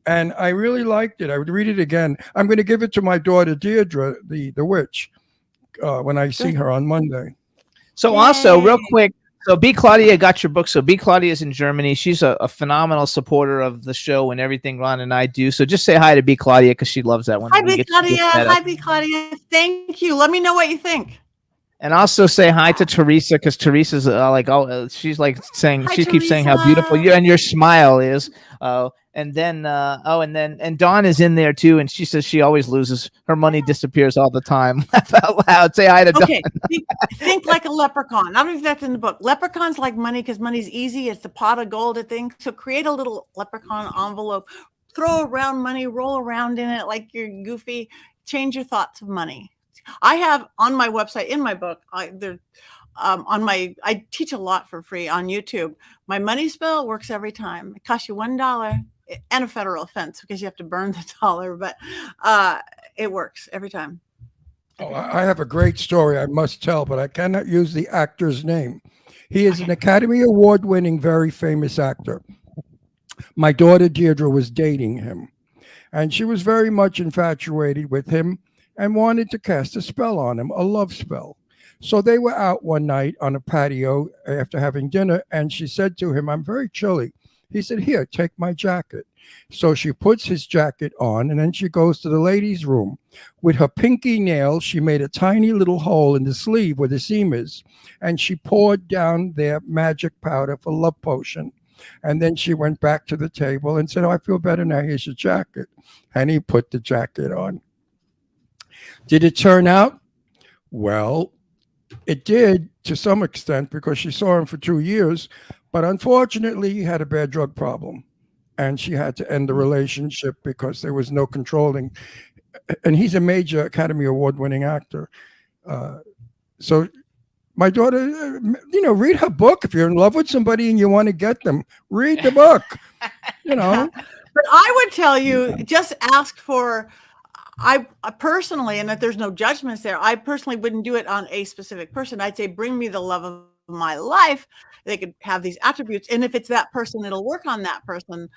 And I really liked it. I would read it again. I'm going to give it to my daughter, Deirdre, the witch, when I see her on Monday. So also, real quick, so B. Claudia got your book. So B. Claudia is in Germany. She's a phenomenal supporter of the show and everything Ron and I do. So just say hi to B. Claudia because she loves that one. Hi, B. Claudia. Hi, B. Claudia. Thank you. Let me know what you think. And also say hi to Teresa because Teresa's she's like saying, hi, she keeps saying how beautiful you and your smile is. And then Dawn is in there too, and she says she always loses. Her money disappears all the time. Laugh out loud. Say hi to Dawn. Think like a leprechaun. I don't know if that's in the book. Leprechauns like money because money's easy. It's the pot of gold, I think. So create a little leprechaun envelope. Throw around money. Roll around in it like you're goofy. Change your thoughts of money. I have on my website, in my book, I teach a lot for free on YouTube. My money spell works every time. It costs you $1 and a federal offense because you have to burn the dollar, but it works every time. Oh, I have a great story I must tell, but I cannot use the actor's name. He is an Academy Award-winning, very famous actor. My daughter Deirdre was dating him, and she was very much infatuated with him and wanted to cast a spell on him, a love spell. So they were out one night on a patio after having dinner, and she said to him, I'm very chilly. He said, here, take my jacket. So she puts his jacket on, and then she goes to the ladies' room. With her pinky nail, she made a tiny little hole in the sleeve where the seam is, and she poured down their magic powder for love potion. And then she went back to the table and said, I feel better now. Here's your jacket. And he put the jacket on. Did it turn out? Well, it did to some extent because she saw him for 2 years. But unfortunately, he had a bad drug problem. And she had to end the relationship because there was no controlling. And he's a major Academy Award-winning actor. So my daughter, read her book. If you're in love with somebody and you want to get them, read the book, But I would tell you, just ask for, I personally, and that there's no judgments there, I personally wouldn't do it on a specific person. I'd say, bring me the love of my life, they could have these attributes. And if it's that person, it'll work on that person.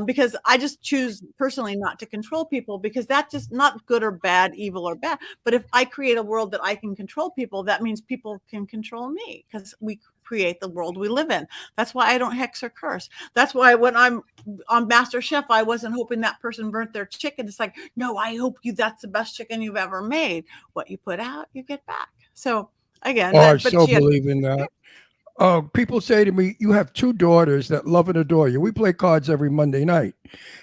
Because I just choose personally not to control people, because that's just not good or bad, evil or bad. But if I create a world that I can control people, that means people can control me, because we create the world we live in. That's why I don't hex or curse. That's why when I'm on Master Chef, I wasn't hoping that person burnt their chicken. It's like, no, I hope that's the best chicken you've ever made. What you put out, you get back. So again, I so believe in that. People say to me, you have 2 daughters that love and adore you. We play cards every Monday night.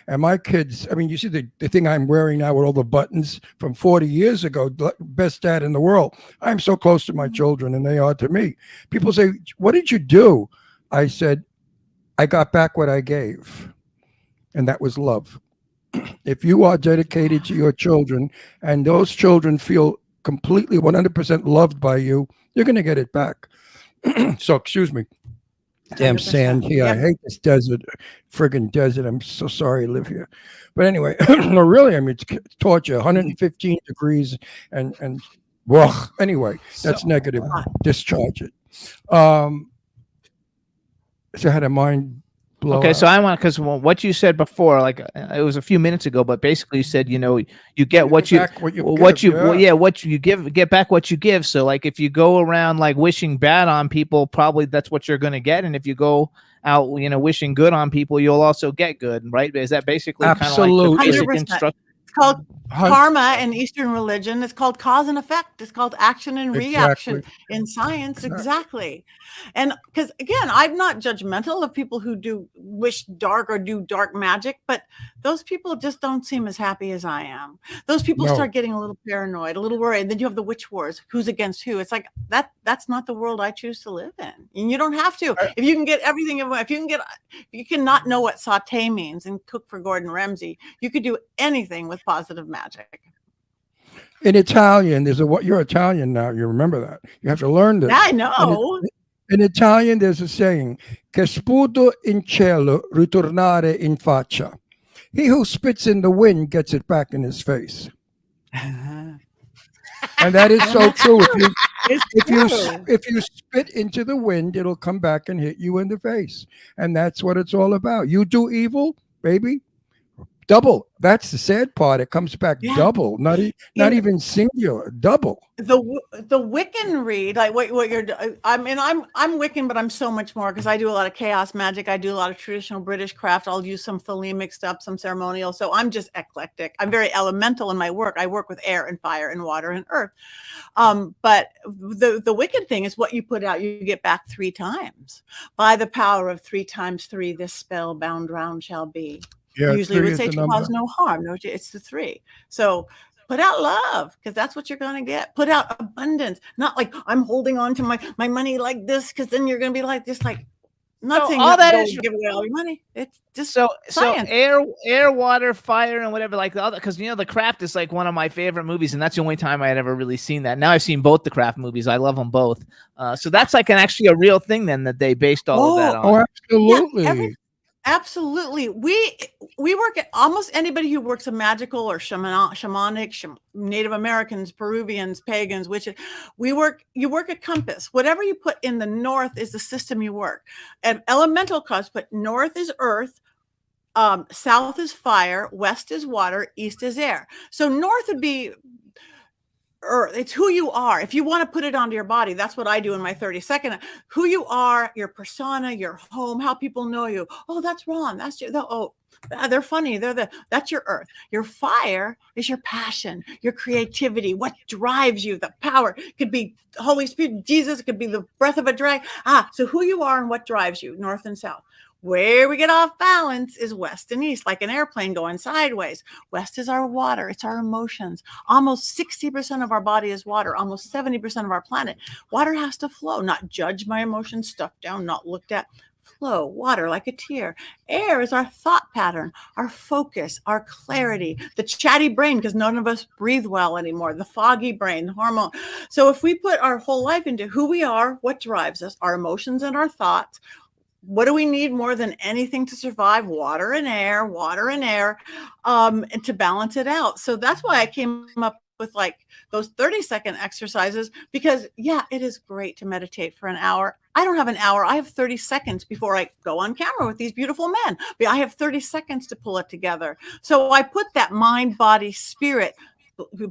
And my kids, I mean, you see the thing I'm wearing now with all the buttons from 40 years ago, best dad in the world. I'm so close to my children, and they are to me. People say, what did you do? I said, I got back what I gave. And that was love. If you are dedicated to your children and those children feel completely 100% loved by you, you're going to get it back. So, excuse me. Damn sand here. I hate this desert, friggin' desert. I'm so sorry I live here. But anyway, no, really, I mean, it's torture, 115 degrees and well, anyway, that's negative. Discharge it. So I had a mind blow. Okay, out. so I want, because what you said before, like it was a few minutes ago, but basically you said, you know, you get what you give, get back what you give. So like if you go around like wishing bad on people, probably that's what you're going to get. And if you go out, you know, wishing good on people, you'll also get good, right? Is that basically kind of like the basic instruction? It's called karma in Eastern religion. It's called cause and effect. It's called action and reaction in science. Exactly. And because again, I'm not judgmental of people who do wish dark or do dark magic, but those people just don't seem as happy as I am. Those people start getting a little paranoid, a little worried. Then you have the witch wars. Who's against who? It's like that's not the world I choose to live in. And you don't have to. If you can get everything, if you can not know what saute means and cook for Gordon Ramsay, you could do anything with positive magic. In Italian, you're Italian now. You remember that. You have to learn this. Yeah, I know. In Italian, there's a saying, che sputo in cielo ritornare in faccia. He who spits in the wind gets it back in his face. And that is so true. If you spit into the wind, it'll come back and hit you in the face. And that's what it's all about. You do evil, baby, double. That's the sad part. It comes back double, not even singular, double. The Wiccan read, like what you're. I mean, I'm Wiccan, but I'm so much more because I do a lot of chaos magic. I do a lot of traditional British craft. I'll use some Thelemic stuff, some ceremonial. So I'm just eclectic. I'm very elemental in my work. I work with air and fire and water and earth. But the Wiccan thing is what you put out, you get back 3 times. By the power of 3 times 3, this spell bound round shall be. Yeah, usually would say to cause no harm. No, it's the 3. So put out love, because that's what you're going to get. Put out abundance. Not like I'm holding on to my money like this, because then you're going to be like this, like nothing. All that is give away all your money. It's just so science. air, water, fire, and whatever, like the other, because The Craft is like one of my favorite movies, and that's the only time I had ever really seen that. Now I've seen both the Craft movies. I love them both. So that's like actually a real thing then that they based all of that on. Oh, absolutely. Yeah, absolutely. We work at almost anybody who works a magical or shamanic, Native Americans, Peruvians, pagans, witches. You work a compass. Whatever you put in the north is the system you work. And elemental cards put north is earth, south is fire, west is water, east is air. So north would be earth. It's who you are. If you want to put it onto your body, that's what I do in my 30-second. Who you are, your persona, your home, how people know you. Oh, that's Ron. That's you. Oh, they're funny. That's your earth. Your fire is your passion, your creativity, what drives you, the power. It could be Holy Spirit, Jesus. It could be the breath of a dragon. So who you are and what drives you, north and south. Where we get off balance is west and east, like an airplane going sideways. West is our water. It's our emotions. Almost 60% of our body is water. Almost 70% of our planet. Water has to flow, not judge my emotions, stuffed down, not looked at. Flow, water like a tear. Air is our thought pattern, our focus, our clarity, the chatty brain, because none of us breathe well anymore, the foggy brain, the hormone. So if we put our whole life into who we are, what drives us, our emotions and our thoughts, what do we need more than anything to survive? Water and air, and to balance it out. So that's why I came up with like those 30-second exercises, because yeah, it is great to meditate for an hour. I don't have an hour. I have 30 seconds before I go on camera with these beautiful men. I have 30 seconds to pull it together. So I put that mind, body, spirit,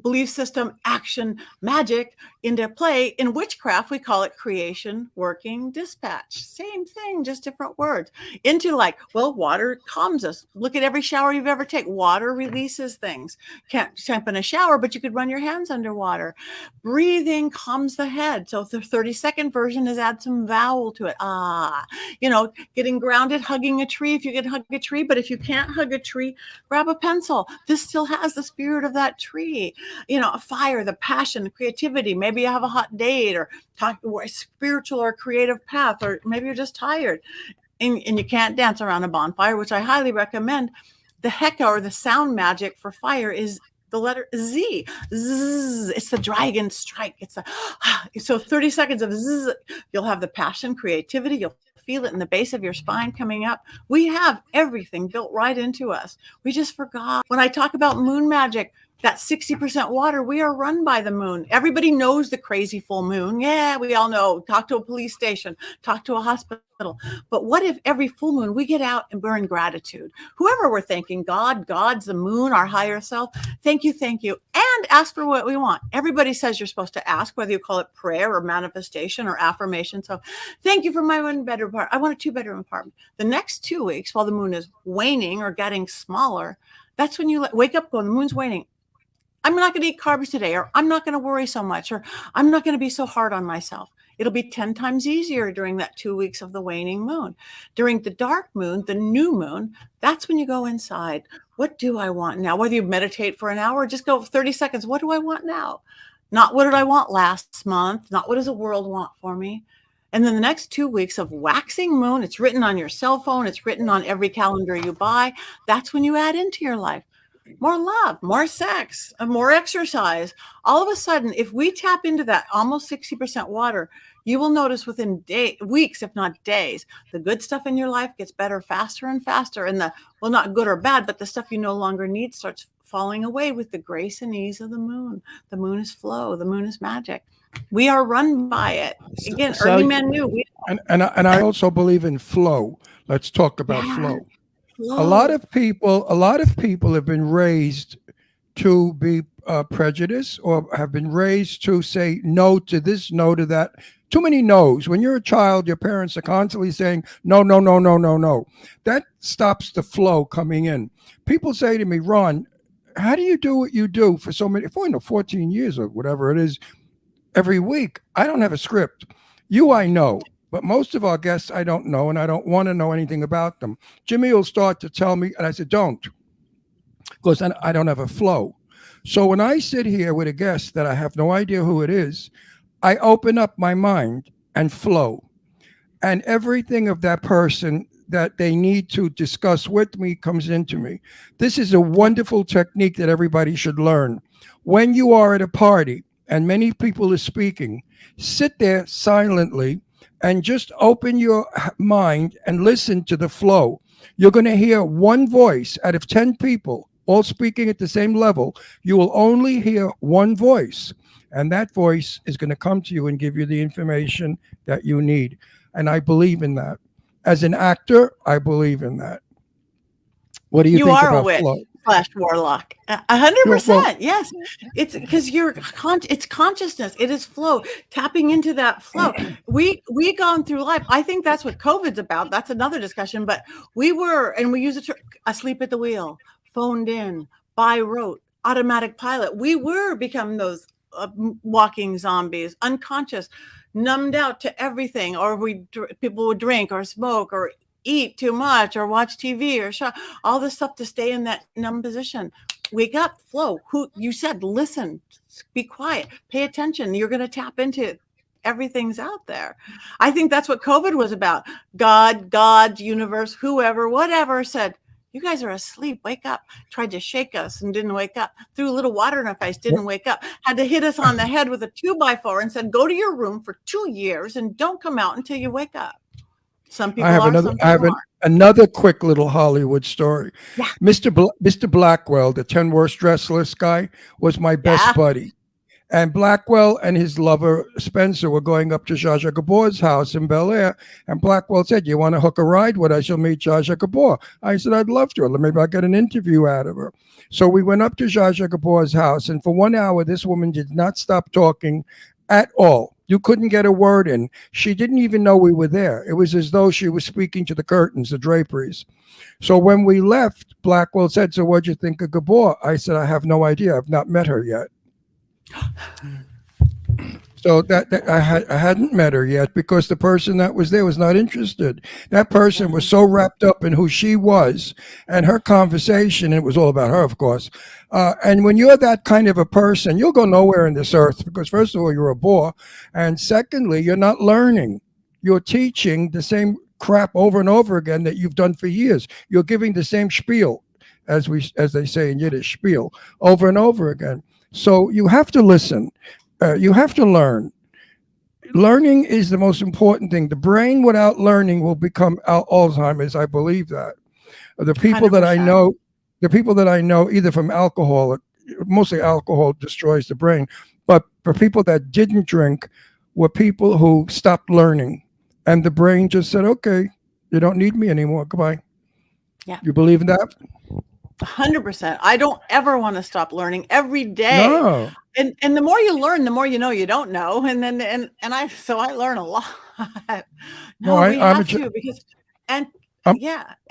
belief system, action, magic into play. In witchcraft, we call it creation, working, dispatch. Same thing, just different words. Into like, well, water calms us. Look at every shower you've ever taken. Water releases things. Can't jump in a shower, but you could run your hands underwater. Breathing calms the head. So the 30-second version is add some vowel to it. Getting grounded, hugging a tree. If you can hug a tree, but if you can't hug a tree, grab a pencil. This still has the spirit of that tree. A fire, the passion, the creativity. Maybe you have a hot date or a spiritual or creative path, or maybe you're just tired and you can't dance around a bonfire, which I highly recommend. The heka, or the sound magic for fire, is the letter Z. Zzz, it's the dragon strike. So 30 seconds of zzz, you'll have the passion, creativity, you'll feel it in the base of your spine coming up. We have everything built right into us. We just forgot. When I talk about moon magic, that 60% water, we are run by the moon. Everybody knows the crazy full moon. Yeah, we all know. Talk to a police station, talk to a hospital. But what if every full moon we get out and we're in gratitude? Whoever we're thanking, God, God's the moon, our higher self. Thank you, and ask for what we want. Everybody says you're supposed to ask, whether you call it prayer or manifestation or affirmation. So thank you for my 1-bedroom apartment. I want a 2-bedroom apartment. The next 2 weeks, while the moon is waning or getting smaller, that's when you wake up going, the moon's waning. I'm not going to eat carbs today, or I'm not going to worry so much, or I'm not going to be so hard on myself. It'll be 10 times easier during that 2 weeks of the waning moon. During the dark moon, the new moon, that's when you go inside. What do I want now? Whether you meditate for an hour or just go 30 seconds, what do I want now? Not what did I want last month? Not what does the world want for me? And then the next 2 weeks of waxing moon, it's written on your cell phone, it's written on every calendar you buy. That's when you add into your life more love, more sex, more exercise. All of a sudden, if we tap into that almost 60% water, you will notice within weeks, if not days, the good stuff in your life gets better faster and faster. And not good or bad, but the stuff you no longer need starts falling away with the grace and ease of the moon. The moon is flow. The moon is magic. We are run by it. Again, early men knew. And I also believe in flow. Let's talk about flow. A lot of people have been raised to be prejudiced, or have been raised to say no to this, no to that. Too many no's. When you're a child, your parents are constantly saying no, no, no, no, no, no. That stops the flow coming in. People say to me, Ron, how do you do what you do for 14 years or whatever it is, every week? I don't have a script. I know. But most of our guests, I don't know, and I don't want to know anything about them. Jimmy will start to tell me, and I said, don't, because I don't have a flow. So when I sit here with a guest that I have no idea who it is, I open up my mind and flow. And everything of that person that they need to discuss with me comes into me. This is a wonderful technique that everybody should learn. When you are at a party and many people are speaking, sit there silently and just open your mind and listen to the flow. You're going to hear one voice out of 10 people all speaking at the same level. You will only hear one voice, and that voice is going to come to you and give you the information that you need. And I believe in that. As an actor, I believe in that. What do you think about flow? Slash warlock, 100%. Yes, it's because it's consciousness. It is flow. Tapping into that flow. We gone through life. I think that's what COVID's about. That's another discussion. But we use it asleep at the wheel, phoned in, by rote, automatic pilot. We were become those walking zombies, unconscious, numbed out to everything. Or people would drink or smoke or eat too much or watch TV or shop, all this stuff to stay in that numb position. Wake up, flow. You said, listen, be quiet, pay attention. You're going to tap into it. Everything's out there. I think that's what COVID was about. God, universe, whoever, whatever said, you guys are asleep. Wake up. Tried to shake us and didn't wake up. Threw a little water in our face, didn't wake up. Had to hit us on the head with a 2x4 and said, go to your room for 2 years and don't come out until you wake up. Some people I have are, another. some I have people aren't. another quick little Hollywood story. Yeah. Mr. Blackwell, the 10 worst dress list guy, was my best Yeah. buddy. And Blackwell and his lover Spencer were going up to Zsa Zsa Gabor's house in Bel Air. And Blackwell said, "You want to hook a ride with us? You'll meet Zsa Zsa Gabor." I said, "I'd love to. Maybe I'll get an interview out of her." So we went up to Zsa Zsa Gabor's house, and for 1 hour, this woman did not stop talking at all. You couldn't get a word in. She didn't even know we were there. It was as though she was speaking to the curtains, the draperies. So when we left, Blackwell said, "So what'd you think of Gabor?" I said, "I have no idea. I've not met her yet." So that I hadn't met her yet because the person that was there was not interested. That person was so wrapped up in who she was and her conversation. And it was all about her, of course. And when you're that kind of a person, you'll go nowhere in this earth because, first of all, you're a bore. And secondly, you're not learning. You're teaching the same crap over and over again that you've done for years. You're giving the same spiel, as they say in Yiddish, spiel, over and over again. So you have to listen. You have to learn. Learning is the most important thing. The brain without learning will become Alzheimer's. I believe that. The people that I 100%. know, either from alcohol, mostly alcohol destroys the brain, but for people that didn't drink were people who stopped learning. And the brain just said, "Okay, you don't need me anymore. Goodbye." Yeah. You believe in that? 100%. I don't ever want to stop learning every day. No. And the more you learn, the more you know you don't know. And then I learn a lot. No, we I'm have to because I'm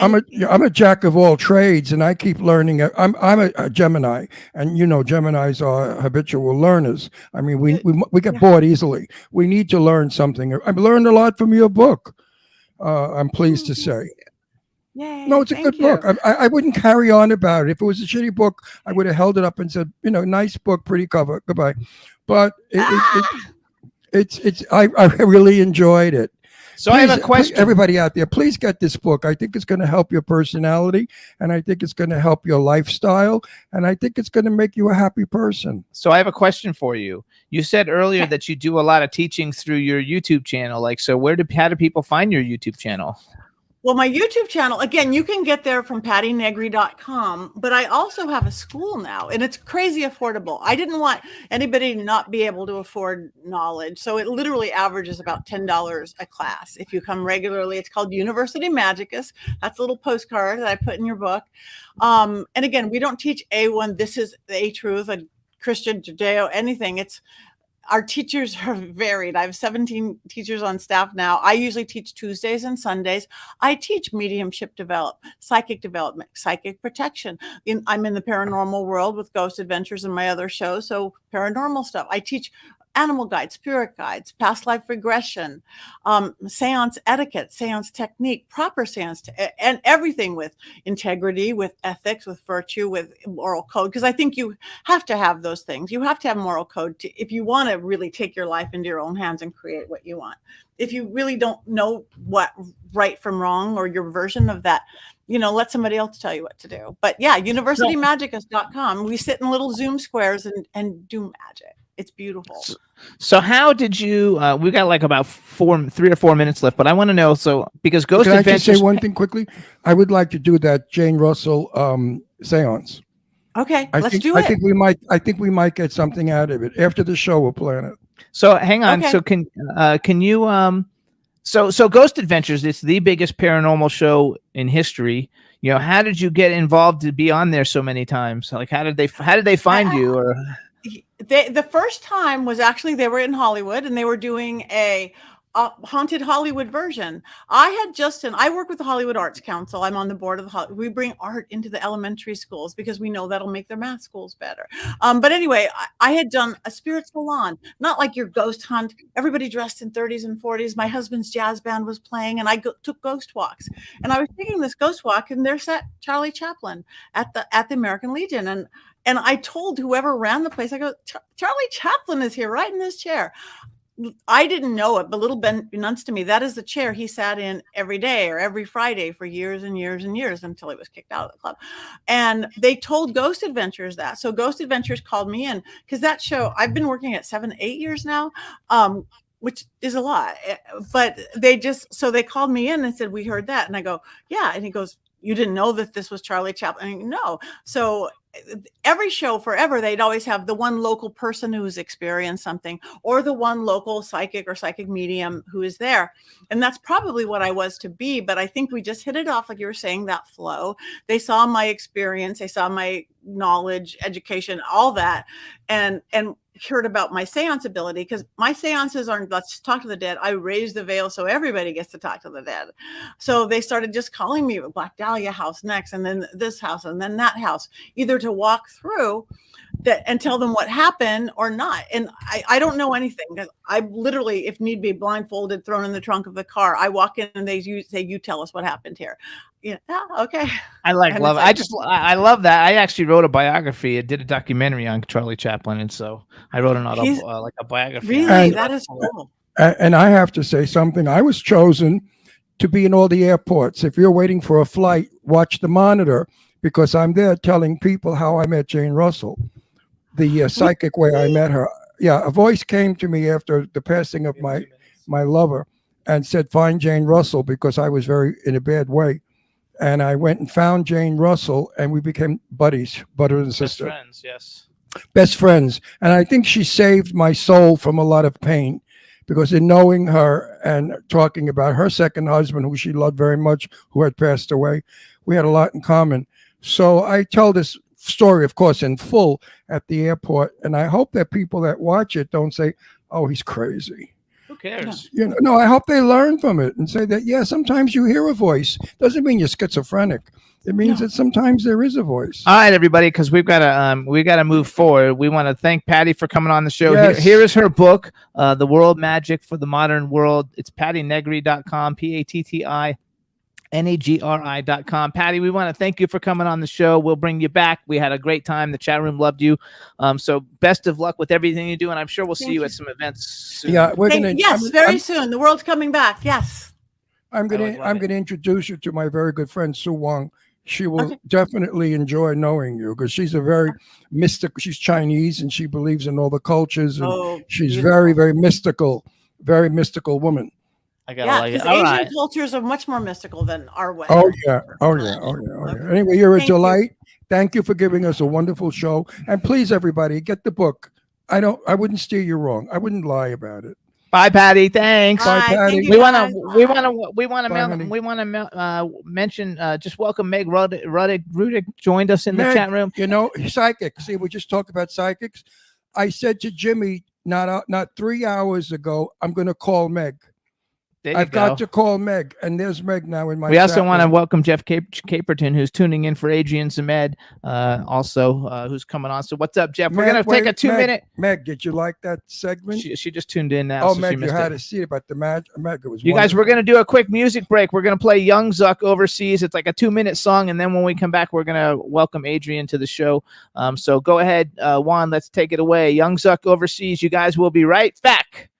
I'm a jack of all trades, and I keep learning. I'm a Gemini, and Geminis are habitual learners. I mean, we get bored easily. We need to learn something. I've learned a lot from your book. I'm pleased to say. Yay, No, it's a thank good book. you. I wouldn't carry on about it. If it was a shitty book, I would have held it up and said, "Nice book, pretty cover, goodbye." But I really enjoyed it. So I have a question. Everybody out there, please get this book. I think it's going to help your personality, and I think it's going to help your lifestyle, and I think it's going to make you a happy person. So I have a question for you. You said earlier that you do a lot of teachings through your YouTube channel. So how do people find your YouTube channel? Well, my YouTube channel, again, you can get there from pattynegri.com, but I also have a school now, and it's crazy affordable. I didn't want anybody to not be able to afford knowledge. So it literally averages about $10 a class. If you come regularly, it's called University Magicus. That's a little postcard that I put in your book. And again, we don't teach A1, this is the A truth, a Christian, Judeo, anything. Our teachers are varied. I have 17 teachers on staff now. I usually teach Tuesdays and Sundays. I teach mediumship development, psychic protection. I'm in the paranormal world with Ghost Adventures and my other shows. So paranormal stuff. I teach animal guides, spirit guides, past life regression, seance etiquette, seance technique, proper seance, and everything with integrity, with ethics, with virtue, with moral code. Because I think you have to have those things. You have to have moral code if you want to really take your life into your own hands and create what you want. If you really don't know what right from wrong or your version of that, let somebody else tell you what to do. But yeah, universitymagicus.com. We sit in little Zoom squares and do magic. It's beautiful. So how did you? We got like about 3 or 4 minutes left, but I want to know. So because Ghost Can Adventures. I just say one thing quickly? I would like to do that Jane Russell seance. Okay, let's do I it. think we might get something out of it after the show. We'll plan it. So hang on. Okay. So can you So Ghost Adventures, it's the biggest paranormal show in history. How did you get involved to be on there so many times? Like how did they find you? Or The first time was actually they were in Hollywood and they were doing a haunted Hollywood version. I work with the Hollywood Arts Council. I'm on the board of we bring art into the elementary schools because we know that'll make their math schools better. But anyway, I had done a spirit salon, not like your ghost hunt, everybody dressed in 30s and 40s. My husband's jazz band was playing and I took ghost walks, and I was taking this ghost walk and there sat Charlie Chaplin at the American Legion. And I told whoever ran the place, I go, Charlie Chaplin is here right in this chair. I didn't know it, but little Ben announced to me, that is the chair he sat in every day or every Friday for years and years and years until he was kicked out of the club. And they told Ghost Adventures that. So Ghost Adventures called me in because that show, I've been working at 7, 8 years now. which is a lot. But they called me in and said, we heard that. And I go, yeah. And he goes, you didn't know that this was Charlie Chaplin? I go, no. So every show forever, they'd always have the one local person who's experienced something, or the one local psychic or psychic medium who is there. And that's probably what I was to be. But I think we just hit it off, like you were saying, that flow. They saw my experience, they saw my knowledge, education, all that, and heard about my seance ability, because my seances aren't let's talk to the dead. I raise the veil so everybody gets to talk to the dead. So they started just calling me Black Dahlia house next, and then this house, and then that house, either to walk through that and tell them what happened or not. And I don't know anything. I literally, if need be, blindfolded, thrown in the trunk of the car. I walk in and they say, you tell us what happened here. Yeah. Okay. I love it. I love that. I actually wrote a biography. I did a documentary on Charlie Chaplin. And so I wrote like a biography. Really? That is cool. And I have to say something. I was chosen to be in all the airports. If you're waiting for a flight, watch the monitor, because I'm there telling people how I met Jane Russell, the psychic way I met her. Yeah, a voice came to me after the passing of my lover and said, find Jane Russell, because I was very in a bad way. And I went and found Jane Russell, and we became buddies, brother and sister. Best friends, yes. Best friends. And I think she saved my soul from a lot of pain, because in knowing her and talking about her second husband, who she loved very much, who had passed away, we had a lot in common. So I tell this story, of course, in full at the airport. And I hope that people that watch it don't say, oh, he's crazy. Who cares? You know, no, I hope they learn from it and say that, yeah, sometimes you hear a voice. Doesn't mean you're schizophrenic. It means that sometimes there is a voice. All right, everybody, because we've got to move forward. We want to thank Patty for coming on the show. Yes. Here is her book, The World Magic for the Modern World. It's PattyNegri.com, PattyNegri.com. Patty, we want to thank you for coming on the show. We'll bring you back. We had a great time. The chat room loved you. So best of luck with everything you do, and I'm sure we'll see you at some events soon. Yeah, very soon. The world's coming back. Yes. I'm gonna introduce you to my very good friend Sue Wong. She will definitely enjoy knowing you, because she's a very mystical. She's Chinese and she believes in all the cultures, and she's very, very mystical woman. I gotta like it. Asian cultures are much more mystical than our way. Oh yeah. Anyway, you're a delight. Thank you for giving us a wonderful show. And please, everybody, get the book. I wouldn't steer you wrong. I wouldn't lie about it. Bye, Patty. Thanks. Bye, Patty. We want to mention just welcome Meg Rudick joined us in the chat room. You know, psychic. See, we just talked about psychics. I said to Jimmy not 3 hours ago, I'm going to call Meg. I've got to call Meg, and there's Meg now in my. We also want to welcome Jeff Caperton, who's tuning in for Adrian Zemed, who's coming on. So what's up, Jeff? We're gonna take a 2-minute. Meg, did you like that segment? She just tuned in now. Oh, so Meg, you had to see it about the Meg. It was. You guys, we're gonna do a quick music break. We're gonna play Young Zuck Overseas. It's like a 2-minute song, and then when we come back, we're gonna welcome Adrian to the show. So go ahead, Juan. Let's take it away. Young Zuck Overseas. You guys will be right back.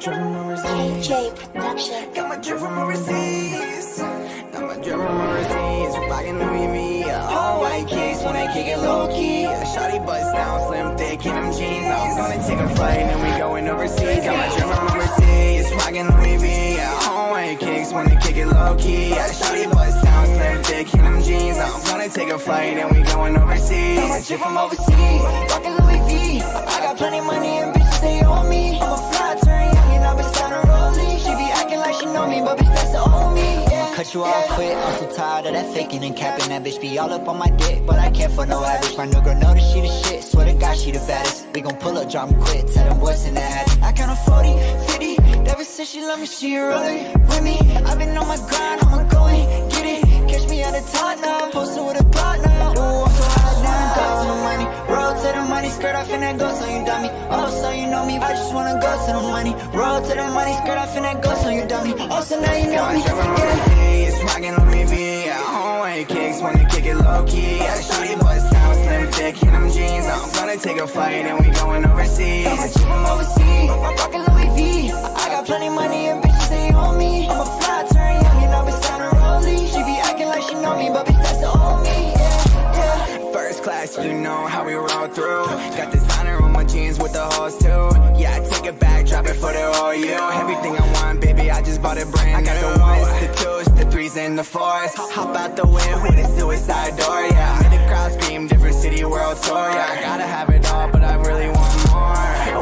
DJ Production. Got my drip from overseas. Got my drip from overseas. Rockin' Louis V. All white kicks when I kick it low key. Shawty bust down, slim thick in them jeans. I'm gonna take a flight and we going overseas. Got my drip from overseas. Rockin' Louis V. All white kicks when I kick it low key. Shawty bust down, slim thick in them jeans. I'm gonna take a flight and we going overseas. Got my drip from overseas. Rockin' Louis V. I got plenty money and bitches they on me. I'm a fly turn young and I've been starting rolling. She be acting like she know me, but bitch that's the old me. Yeah. Cut you off quick, I'm so tired of that faking and capping. That bitch be all up on my dick, but I can't for no average. My new girl know that she the shit, swear to God she the baddest. We gon' pull up, drop 'em quick, tell them boys in the attic. I count on 40, 50, ever since she love me, she rolling with me. I've been on my grind, I'ma go and get it. Catch me at the top now, I'm posted with a plot now. Ooh, I'm so hot now, go to the money. Roll to the money, skirt off in that go, so you dummy. Oh, so you know me, I just wanna go to the money. Roll to the money, skirt off in that go, so you dummy. Oh, so now you know me. Yeah. Rockin' Louis V. Hallway kicks when they kick it low key. Shawty bust down, slim thick in them jeans. I'm gonna take a flight and we going overseas. I'ma keep 'em overseas. I'm rockin' Louis V. I got plenty money and bitches they on me. I'm a fly turn young and I've been starting rolling. She be acting like she know me, but bitch that's the old me. Yeah. First class, you know how we roll through too. Yeah, I take it back, drop it for the all you. Everything I want, baby, I just bought it brand new. I got the ones, the twos, the threes, and the fours. Hop out the whip with a suicide door, yeah. Made the crowd scream, different city, world tour, yeah. I gotta have it all, but I really want more.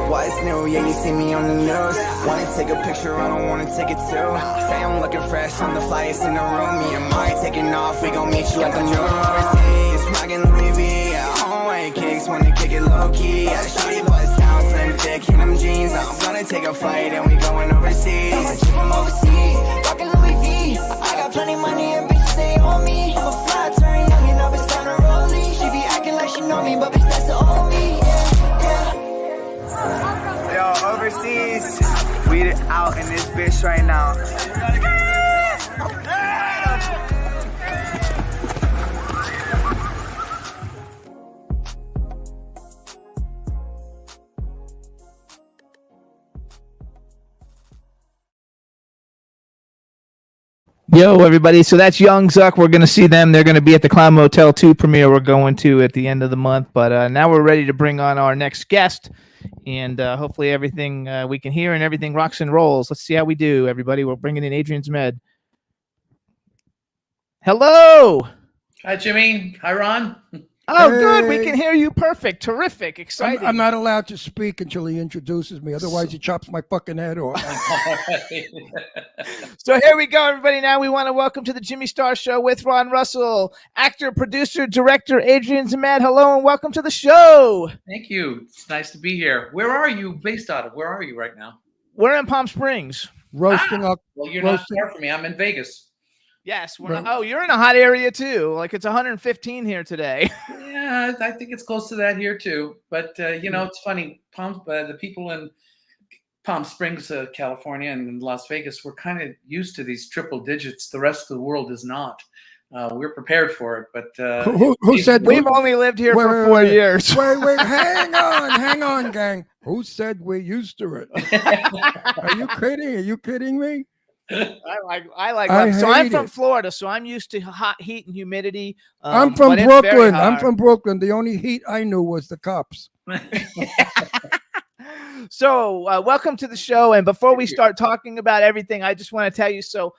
What's new? Yeah, you see me on the news. Wanna take a picture, I don't wanna take it too. Say I'm looking fresh, I'm the flyest in the room. Me and Mike taking off, we gon' meet you at the new overseas. Rockin' Louis V, yeah, home white kicks, wanna kick it low key. Yeah, shorty bust down, slim thick, in them jeans. I'm gonna take a flight and we going overseas. I'ma ship 'em overseas, rockin' Louis V. I got plenty money and bitches stay on me. I'm a fly, turn young and up, it's time to rollie. She be acting like she know me, but bitch, that's the old me. Yo, overseas, we out in this bitch right now. Yo, everybody. So that's Young Zuck. We're going to see them. They're going to be at the Clown Motel 2 premiere we're going to at the end of the month. But now we're ready to bring on our next guest. And hopefully everything we can hear and everything rocks and rolls. Let's see how we do, everybody. We're bringing in Adrian Zmed. Hello. Hi, Jimmy. Hi, Ron. Oh, good. We can hear you perfect. Terrific. Exciting. I'm not allowed to speak until he introduces me. Otherwise, he chops my fucking head off. So here we go, everybody. Now we want to welcome to the Jimmy Star Show with Ron Russell, actor, producer, director Adrian Zmed. Hello and welcome to the show. Thank you. It's nice to be here. Where are you based out of? Where are you right now? We're in Palm Springs. Roasting up. Well, you're not far from me. I'm in Vegas. Yes. Oh, you're in a hot area too. Like it's 115 here today. Yeah, I think it's close to that here too. But you know, it's funny. The people in Palm Springs, California, and Las Vegas, we're kind of used to these triple digits. The rest of the world is not. We're prepared for it, but who said we've only lived here for 4 years? Wait, hang on, gang. Who said we're used to it? Are you kidding? Are you kidding me? I like so I'm from Florida, so I'm used to hot heat and humidity. I'm from Brooklyn. I'm from Brooklyn. The only heat I knew was the cops. So welcome to the show. And before we start talking about everything, I just want to tell you, so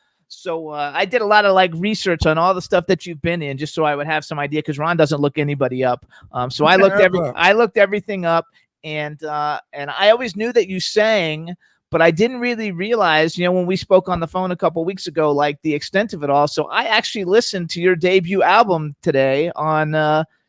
I did a lot of like research on all the stuff that you've been in, just so I would have some idea, because Ron doesn't look anybody up. So I looked everything up, and I always knew that you sang, but I didn't really realize, you know, when we spoke on the phone a couple weeks ago, like the extent of it all. So I actually listened to your debut album today on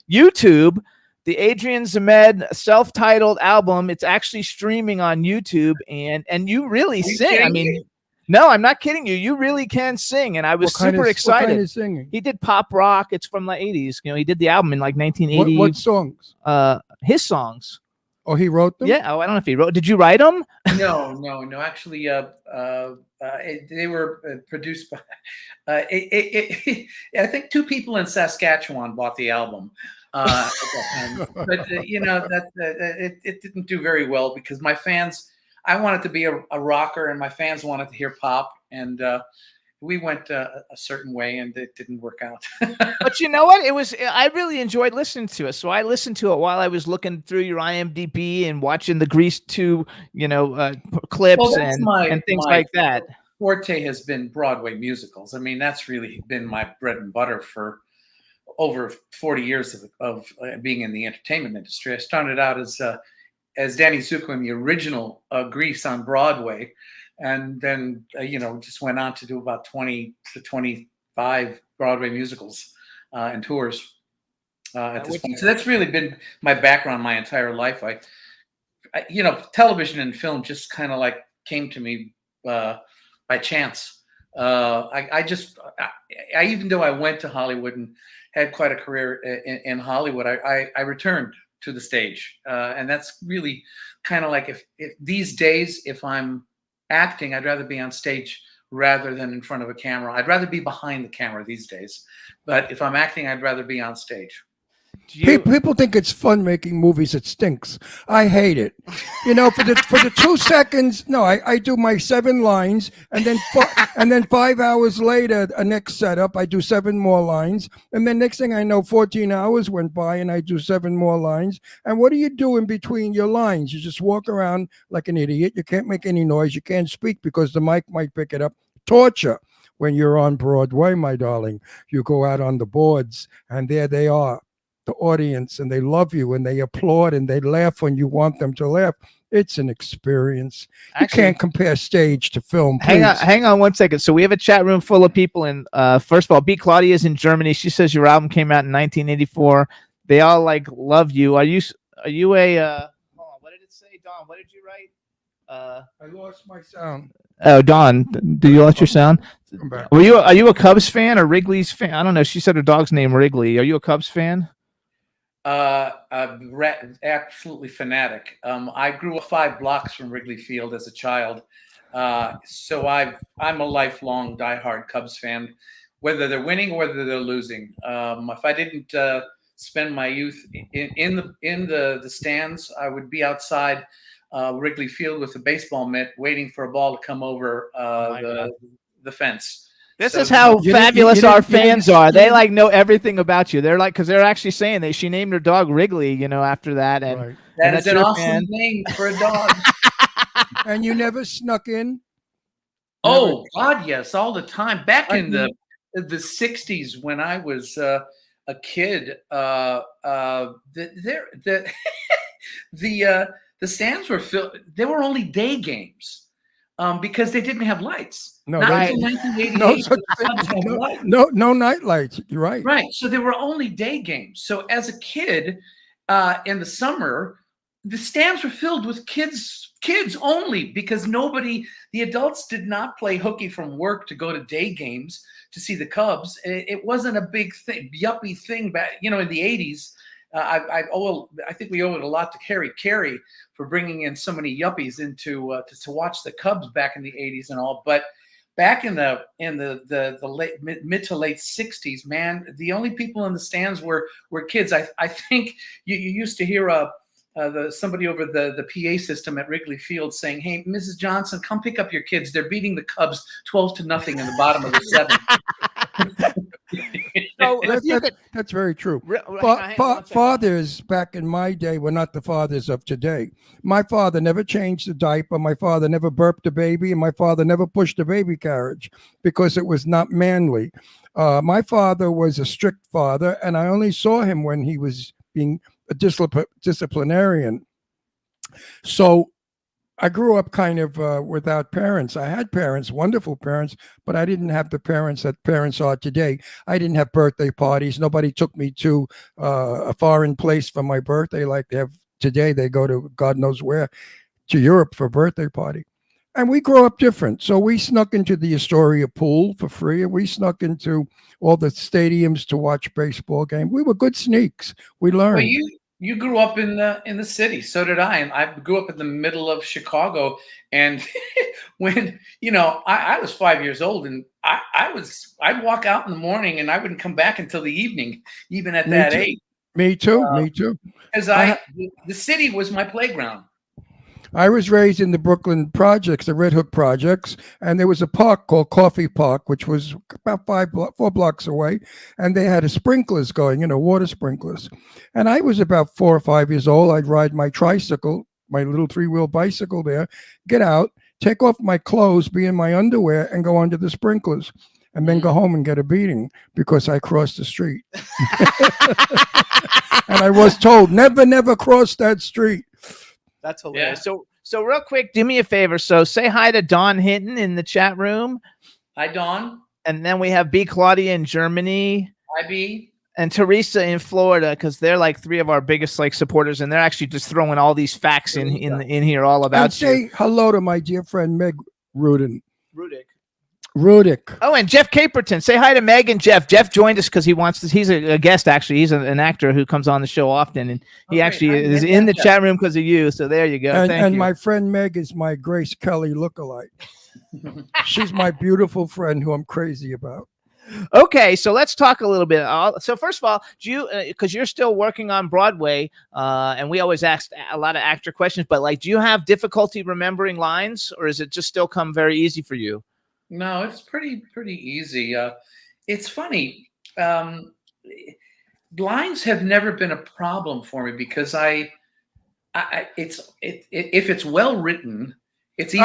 YouTube, the Adrian Zmed self-titled album. It's actually streaming on YouTube, and you really sing. I mean, no, I'm not kidding you. You really can sing, and I was super excited. What kind of singing? He did pop rock. It's from the 80s. You know, he did the album in like 1980. What songs? His songs. Oh, he wrote them? Yeah. Oh, I don't know if he wrote. Did you write them? No. Actually, they were produced by. I think 2 people in Saskatchewan bought the album. But you know it didn't do very well because my fans. I wanted to be a rocker, and my fans wanted to hear pop, and we went a certain way, and it didn't work out. But you know what? I really enjoyed listening to it. So I listened to it while I was looking through your IMDb and watching the Grease 2, clips and things like that. Forte has been Broadway musicals. I mean, that's really been my bread and butter for over 40 years of being in the entertainment industry. I started out as Danny Zuko in the original Grease on Broadway. And then, just went on to do about 20 to 25 Broadway musicals and tours at this point. So that's really been my background my entire life. I television and film just kind of like came to me by chance. Even though I went to Hollywood and had quite a career in Hollywood, I returned to the stage. And that's really kind of like if these days, if I'm acting, I'd rather be on stage rather than in front of a camera. I'd rather be behind the camera these days. But if I'm acting, I'd rather be on stage. People think it's fun making movies. It stinks. I hate it. You know, for the 2 seconds, no, I do my 7 lines, and then 5 hours later, a next setup, I do 7 more lines, and then next thing I know, 14 hours went by, and I do 7 more lines. And what do you do in between your lines? You just walk around like an idiot. You can't make any noise. You can't speak because the mic might pick it up. Torture. When you're on Broadway, my darling, you go out on the boards, and there they are, the audience, and they love you, and they applaud, and they laugh when you want them to laugh. It's an experience. Actually, you can't compare stage to film. Hang on 1 second. So we have a chat room full of people, and first of all, B. Claudia is in Germany. She says your album came out in 1984. They all love you. Are you a hold on, what did it say, Don? What did you write? I lost my sound. Oh, Don, do you lost your sound? Come back. Are you a Cubs fan or Wrigley's fan? I don't know. She said her dog's name Wrigley. Are you a Cubs fan? Absolutely fanatic. I grew up 5 blocks from Wrigley Field as a child, so I'm a lifelong diehard Cubs fan, whether they're winning or whether they're losing. If I didn't spend my youth in the stands, I would be outside Wrigley Field with a baseball mitt, waiting for a ball to come over the fence. This is how fabulous our fans are. They know everything about you. They're because they're actually saying that she named her dog Wrigley, after that. And Right. That is an awesome name for a dog. And you never snuck in? Oh God, yes, all the time. Back in the 60s, when I was a kid, the stands were filled. They were only day games because they didn't have lights. No, not until 1988. No night lights. You're right. Right. So there were only day games. So as a kid, in the summer, the stands were filled with kids only, because the adults did not play hooky from work to go to day games to see the Cubs. It wasn't a big thing, yuppie thing back, in the 80s. I think we owe it a lot to Harry Carey for bringing in so many yuppies into to watch the Cubs back in the 80s and all. But back in the late mid to late 60s, man, the only people in the stands were kids. I think you used to hear somebody over the PA system at Wrigley Field saying, "Hey, Mrs. Johnson, come pick up your kids. They're beating the Cubs 12-0 in the bottom of the 7th." That's very true. Fathers back in my day were not the fathers of today. My father never changed the diaper. My father never burped a baby, and my father never pushed a baby carriage because it was not manly. My father was a strict father, and I only saw him when he was being a disciplinarian. So I grew up kind of without parents. I had parents, wonderful parents, but I didn't have the parents that parents are today. I didn't have birthday parties. Nobody took me to a foreign place for my birthday like they have today. They go to God knows where, to Europe for a birthday party. And we grew up different. So we snuck into the Astoria pool for free, and we snuck into all the stadiums to watch baseball games. We were good sneaks. We learned. Well, you grew up in the city, so did I, and I grew up in the middle of Chicago. And when I was 5 years old, and I'd walk out in the morning, and I wouldn't come back until the evening, even at that age. Me too. Me too. Because the city was my playground. I was raised in the Brooklyn projects, the Red Hook projects, and there was a park called Coffee Park, which was about 4 blocks away, and they had sprinklers going, water sprinklers. And I was about 4 or 5 years old. I'd ride my tricycle, my little 3-wheel bicycle there, get out, take off my clothes, be in my underwear, and go under the sprinklers, and then go home and get a beating because I crossed the street. And I was told, never cross that street. That's hilarious. Yeah. So real quick, do me a favor. So say hi to Don Hinton in the chat room. Hi, Don. And then we have B. Claudia in Germany. Hi, B. And Teresa in Florida, because they're 3 of our biggest supporters, and they're actually just throwing all these facts in here all about and say hello to my dear friend Meg Rudick. Oh, and Jeff Caperton. Say hi to Meg and Jeff. Jeff joined us because he's a guest, actually. He's an actor who comes on the show often, and he is in the chat room because of you. So there you go. Thank you. And my friend Meg is my Grace Kelly lookalike. She's my beautiful friend who I'm crazy about. Okay, so let's talk a little bit. So first of all, do you, because you're still working on Broadway, and we always ask a lot of actor questions, but like, do you have difficulty remembering lines, or is it just still come very easy for you? No, it's pretty easy. It's funny. Lines have never been a problem for me because if it's well written, it's easy.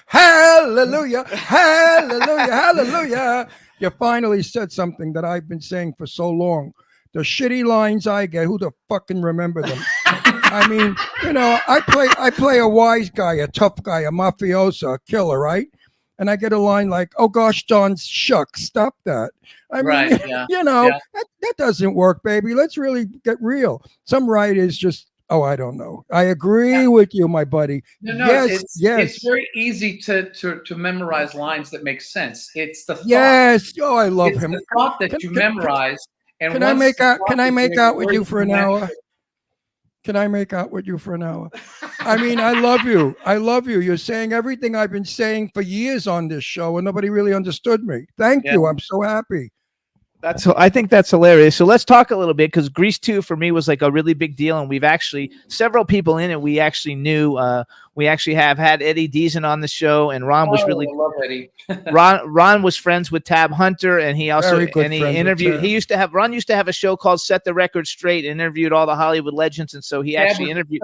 Hallelujah, hallelujah, hallelujah. You finally said something that I've been saying for so long. The shitty lines I get, who the fucking remember them? I mean, you know, I play a wise guy, a tough guy, a mafioso, a killer, right? And I get a line like, "Oh gosh, darn shucks, stop that." I mean, Right, yeah, you know, yeah. that doesn't work, baby. Let's really get real. Some writers just, oh, I don't know. I agree with you, my buddy. No, Yes, yes. it's very easy to memorize lines that make sense. It's the thought. Yes. Oh, I love It's him. the thought that you memorize. And Can I once make the out? thought Can I is make there, out with you words for an come hour? naturally. Can I make out with you for an hour? I mean, I love you. I love you. You're saying everything I've been saying for years on this show, and nobody really understood me. Thank Yeah. you. I'm so happy. I think that's hilarious. So let's talk a little bit, because Grease 2 for me was like a really big deal, and we've actually several people in it we actually knew. We actually have had Eddie Deason on the show, and Ron was Oh, really I love Eddie. Ron was friends with Tab Hunter, and he also Very good and he friends with interviewed. Tab. Ron used to have a show called Set the Record Straight, and interviewed all the Hollywood legends, and so he Tab actually was interviewed.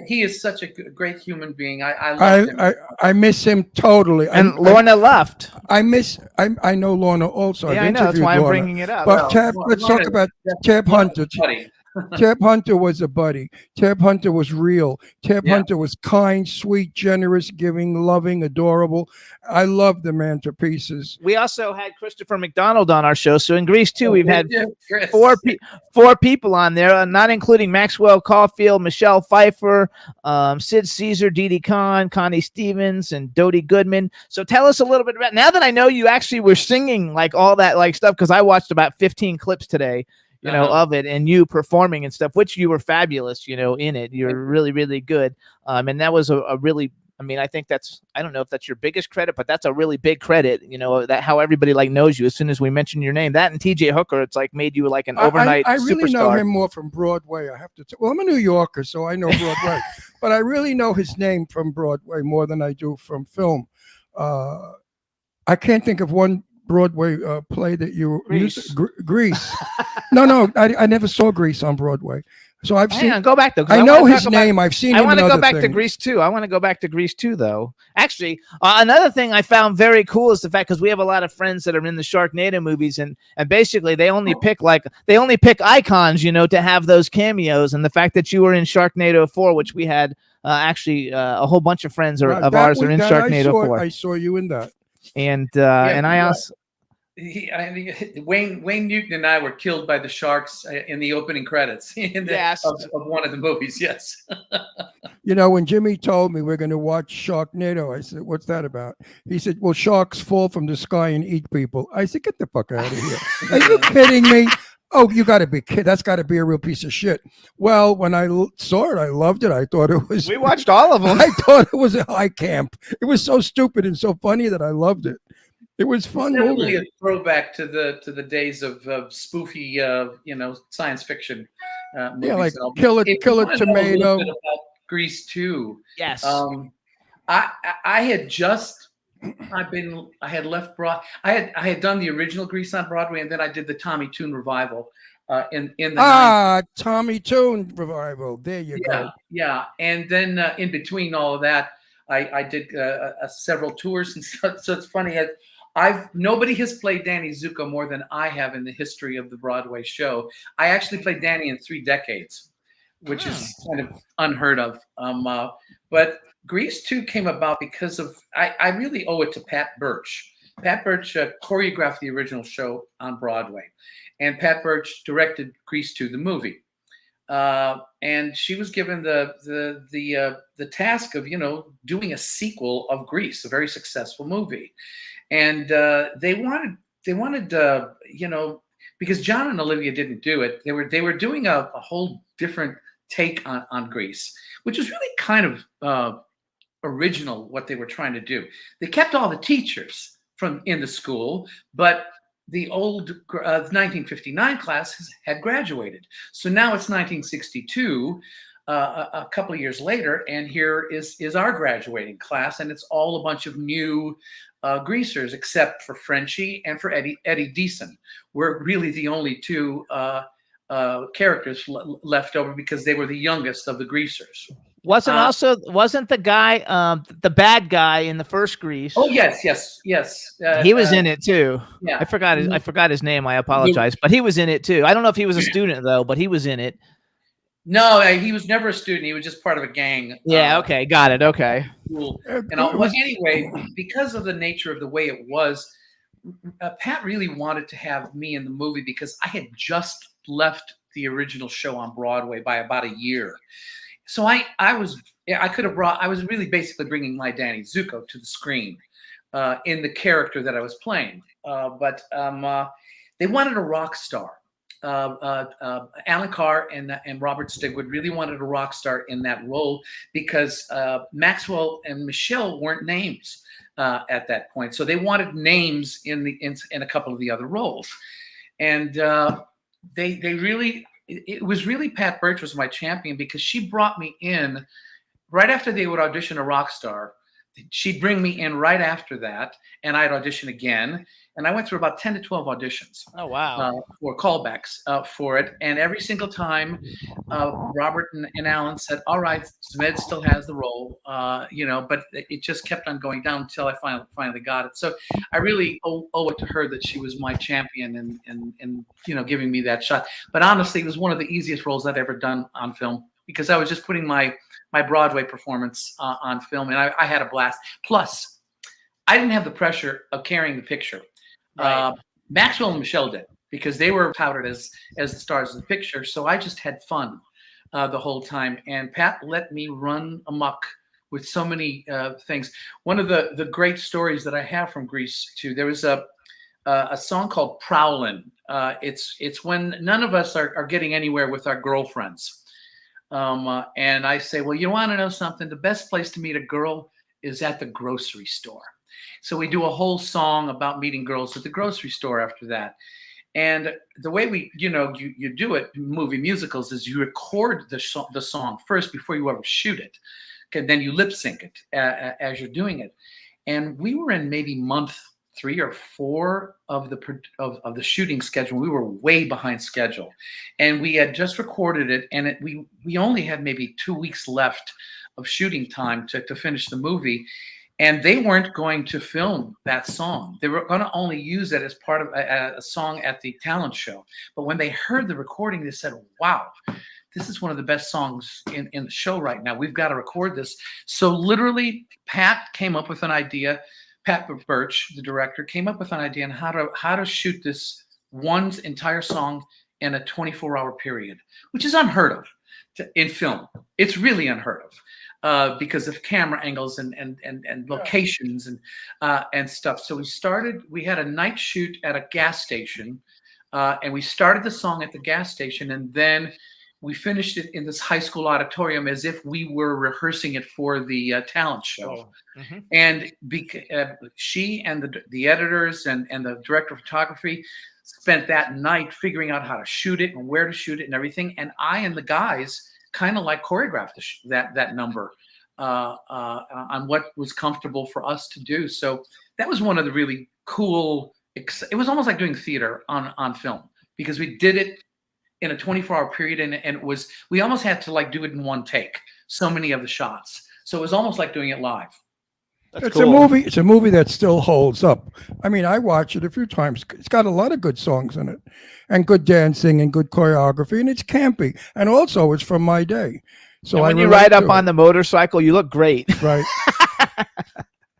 he is such a great human being. I love him. I miss him totally. And Lorna left. I know Lorna also. Yeah, I've I know. That's interviewed why I'm Lorna. bringing it up. But Well, Tab, Lorna- let's talk about Tab Hunter. Buddy. Tab Hunter was a buddy. Tab Hunter was real. Tab Yeah. Hunter was kind, sweet, generous, giving, loving, adorable. I love the man to pieces. We also had Christopher McDonald on our show. So in Greece too, we've had Yeah, Chris. four people on there, not including Maxwell Caulfield, Michelle Pfeiffer, Sid Caesar, Dee Dee Khan, Connie Stevens, and Dodie Goodman. So tell us a little bit about, now that I know you actually were singing like all that like stuff, because I watched about 15 clips today, you know, of it, and you performing and stuff, which you were fabulous, you know, in it. You're really, really good. And that was a really, I mean, I think that's, I don't know if that's your biggest credit, but that's a really big credit, you know, that how everybody like knows you as soon as we mention your name. That and TJ Hooker, it's like made you like an overnight I really know superstar. him more from Broadway. I have to. Well, I'm a New Yorker, so I know Broadway, but I really know his name from Broadway more than I do from film. I can't think of one Broadway play that you Grease. Grease. No, I never saw Grease on Broadway. So I've Hang seen. on, go back though. 'cause I wanna know talk his about- name. I've seen I him want in to go other back to things. Grease too. I want to go back to Grease too, though. Actually, another thing I found very cool is the fact, because we have a lot of friends that are in the Sharknado movies, and basically they only pick icons, you know, to have those cameos. And the fact that you were in Sharknado 4, which we had actually a whole bunch of friends of That ours are in that Sharknado 4, I saw you in that. and I also. Wayne Newton and I were killed by the sharks in the opening credits Yes. of one of the movies. Yes. You know, when Jimmy told me we're going to watch Sharknado, I said, "What's that about?" He said, "Well, sharks fall from the sky and eat people." I said, "Get the fuck out of here! Are you kidding me?" Oh, you got to be kidding! That's got to be a real piece of shit. Well, when I saw it, I loved it. I thought it was. We watched all of them. I thought it was a high camp. It was so stupid and so funny that I loved it. It was fun Definitely movie. a throwback to the days of spoofy, science fiction movies. Yeah, like and all. Kill If you a wanna know a little Tomato. bit about Grease 2. Yes. I had just I had left I had done the original Grease on Broadway, and then I did the Tommy Tune revival in the 90s. Tommy Tune revival. There you go. Yeah, and then in between all of that, I did several tours and stuff. So it's funny. Nobody has played Danny Zuko more than I have in the history of the Broadway show. I actually played Danny in 3 decades, which is kind of unheard of. But Grease 2 came about because of I really owe it to Pat Birch. Pat Birch choreographed the original show on Broadway, and Pat Birch directed Grease 2, the movie. And she was given the task of doing a sequel of Grease, a very successful movie, and they wanted because John and Olivia didn't do it. They were doing a whole different take on Grease, which was really kind of original what they were trying to do. They kept all the teachers, from in the school, but the old 1959 class had graduated. So now it's 1962, a couple of years later, and here is our graduating class, and it's all a bunch of new greasers, except for Frenchie and for Eddie Deason. We're really the only two characters left over because they were the youngest of the greasers. Wasn't the guy the bad guy in the first Grease? Oh yes. He was in it too. Yeah, I forgot his name. I apologize, but he was in it too. I don't know if he was a student though, but he was in it. No, he was never a student. He was just part of a gang. Yeah. Okay. Got it. Okay. Cool. And anyway, because of the nature of the way it was, Pat really wanted to have me in the movie because I had just left the original show on Broadway by about a year. So I was really basically bringing my Danny Zuko to the screen in the character that I was playing. But they wanted a rock star. Alan Carr and Robert Stigwood really wanted a rock star in that role because Maxwell and Michelle weren't names at that point. So they wanted names in a couple of the other roles. And they really... It was really Pat Birch was my champion because she brought me in right after they would audition a rock star. She'd bring me in right after that, and I'd audition again. And I went through about 10 to 12 auditions. Oh, wow. For callbacks for it. And every single time, Robert and Alan said, all right, Zmed still has the role, but it just kept on going down until I finally got it. So I really owe it to her that she was my champion and giving me that shot. But honestly, it was one of the easiest roles I'd ever done on film because I was just putting my Broadway performance on film, and I had a blast. Plus, I didn't have the pressure of carrying the picture. Right. Maxwell and Michelle did because they were touted as the stars of the picture. So I just had fun the whole time. And Pat let me run amok with so many things. One of the great stories that I have from Grease too, there was a song called Prowlin'. It's when none of us are getting anywhere with our girlfriends. And I say, well, you want to know something? The best place to meet a girl is at the grocery store. So we do a whole song about meeting girls at the grocery store after that. And the way you do it in movie musicals is you record the song first before you ever shoot it. Okay, then you lip sync it as you're doing it. And we were in maybe month 3 or 4 of the shooting schedule. We were way behind schedule, and we had just recorded it, and we only had maybe 2 weeks left of shooting time to finish the movie. And they weren't going to film that song. They were going to only use it as part of a song at the talent show. But when they heard the recording, they said, wow, this is one of the best songs in the show right now. We've got to record this. So literally, Pat came up with an idea. Pat Birch, the director, came up with an idea on how to shoot this one entire song in a 24-hour period, which is unheard of in film. It's really unheard of. Because of camera angles and locations and stuff. So we had a night shoot at a gas station, and we started the song at the gas station, and then we finished it in this high school auditorium as if we were rehearsing it for the talent show. Oh. Mm-hmm. And she and the editors and the director of photography spent that night figuring out how to shoot it and where to shoot it and everything. And I and the guys kind of like choreographed that number on what was comfortable for us to do. So that was one of the really cool. It was almost like doing theater on film because we did it in a 24-hour period, and we almost had to like do it in one take. So many of the shots. So it was almost like doing it live. It's cool. It's a movie that still holds up. I mean, I watched it a few times. It's got a lot of good songs in it, and good dancing and good choreography, and it's campy. And also, it's from my day. So when you ride up on the motorcycle, you look great. Right.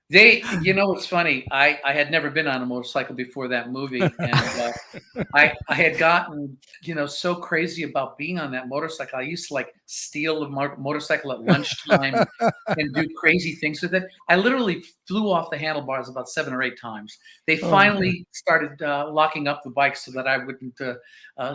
It's funny. I had never been on a motorcycle before that movie, and I had gotten so crazy about being on that motorcycle. I used to like steal the motorcycle at lunchtime and do crazy things with it. I literally flew off the handlebars about 7 or 8 times. They finally started locking up the bike so that I wouldn't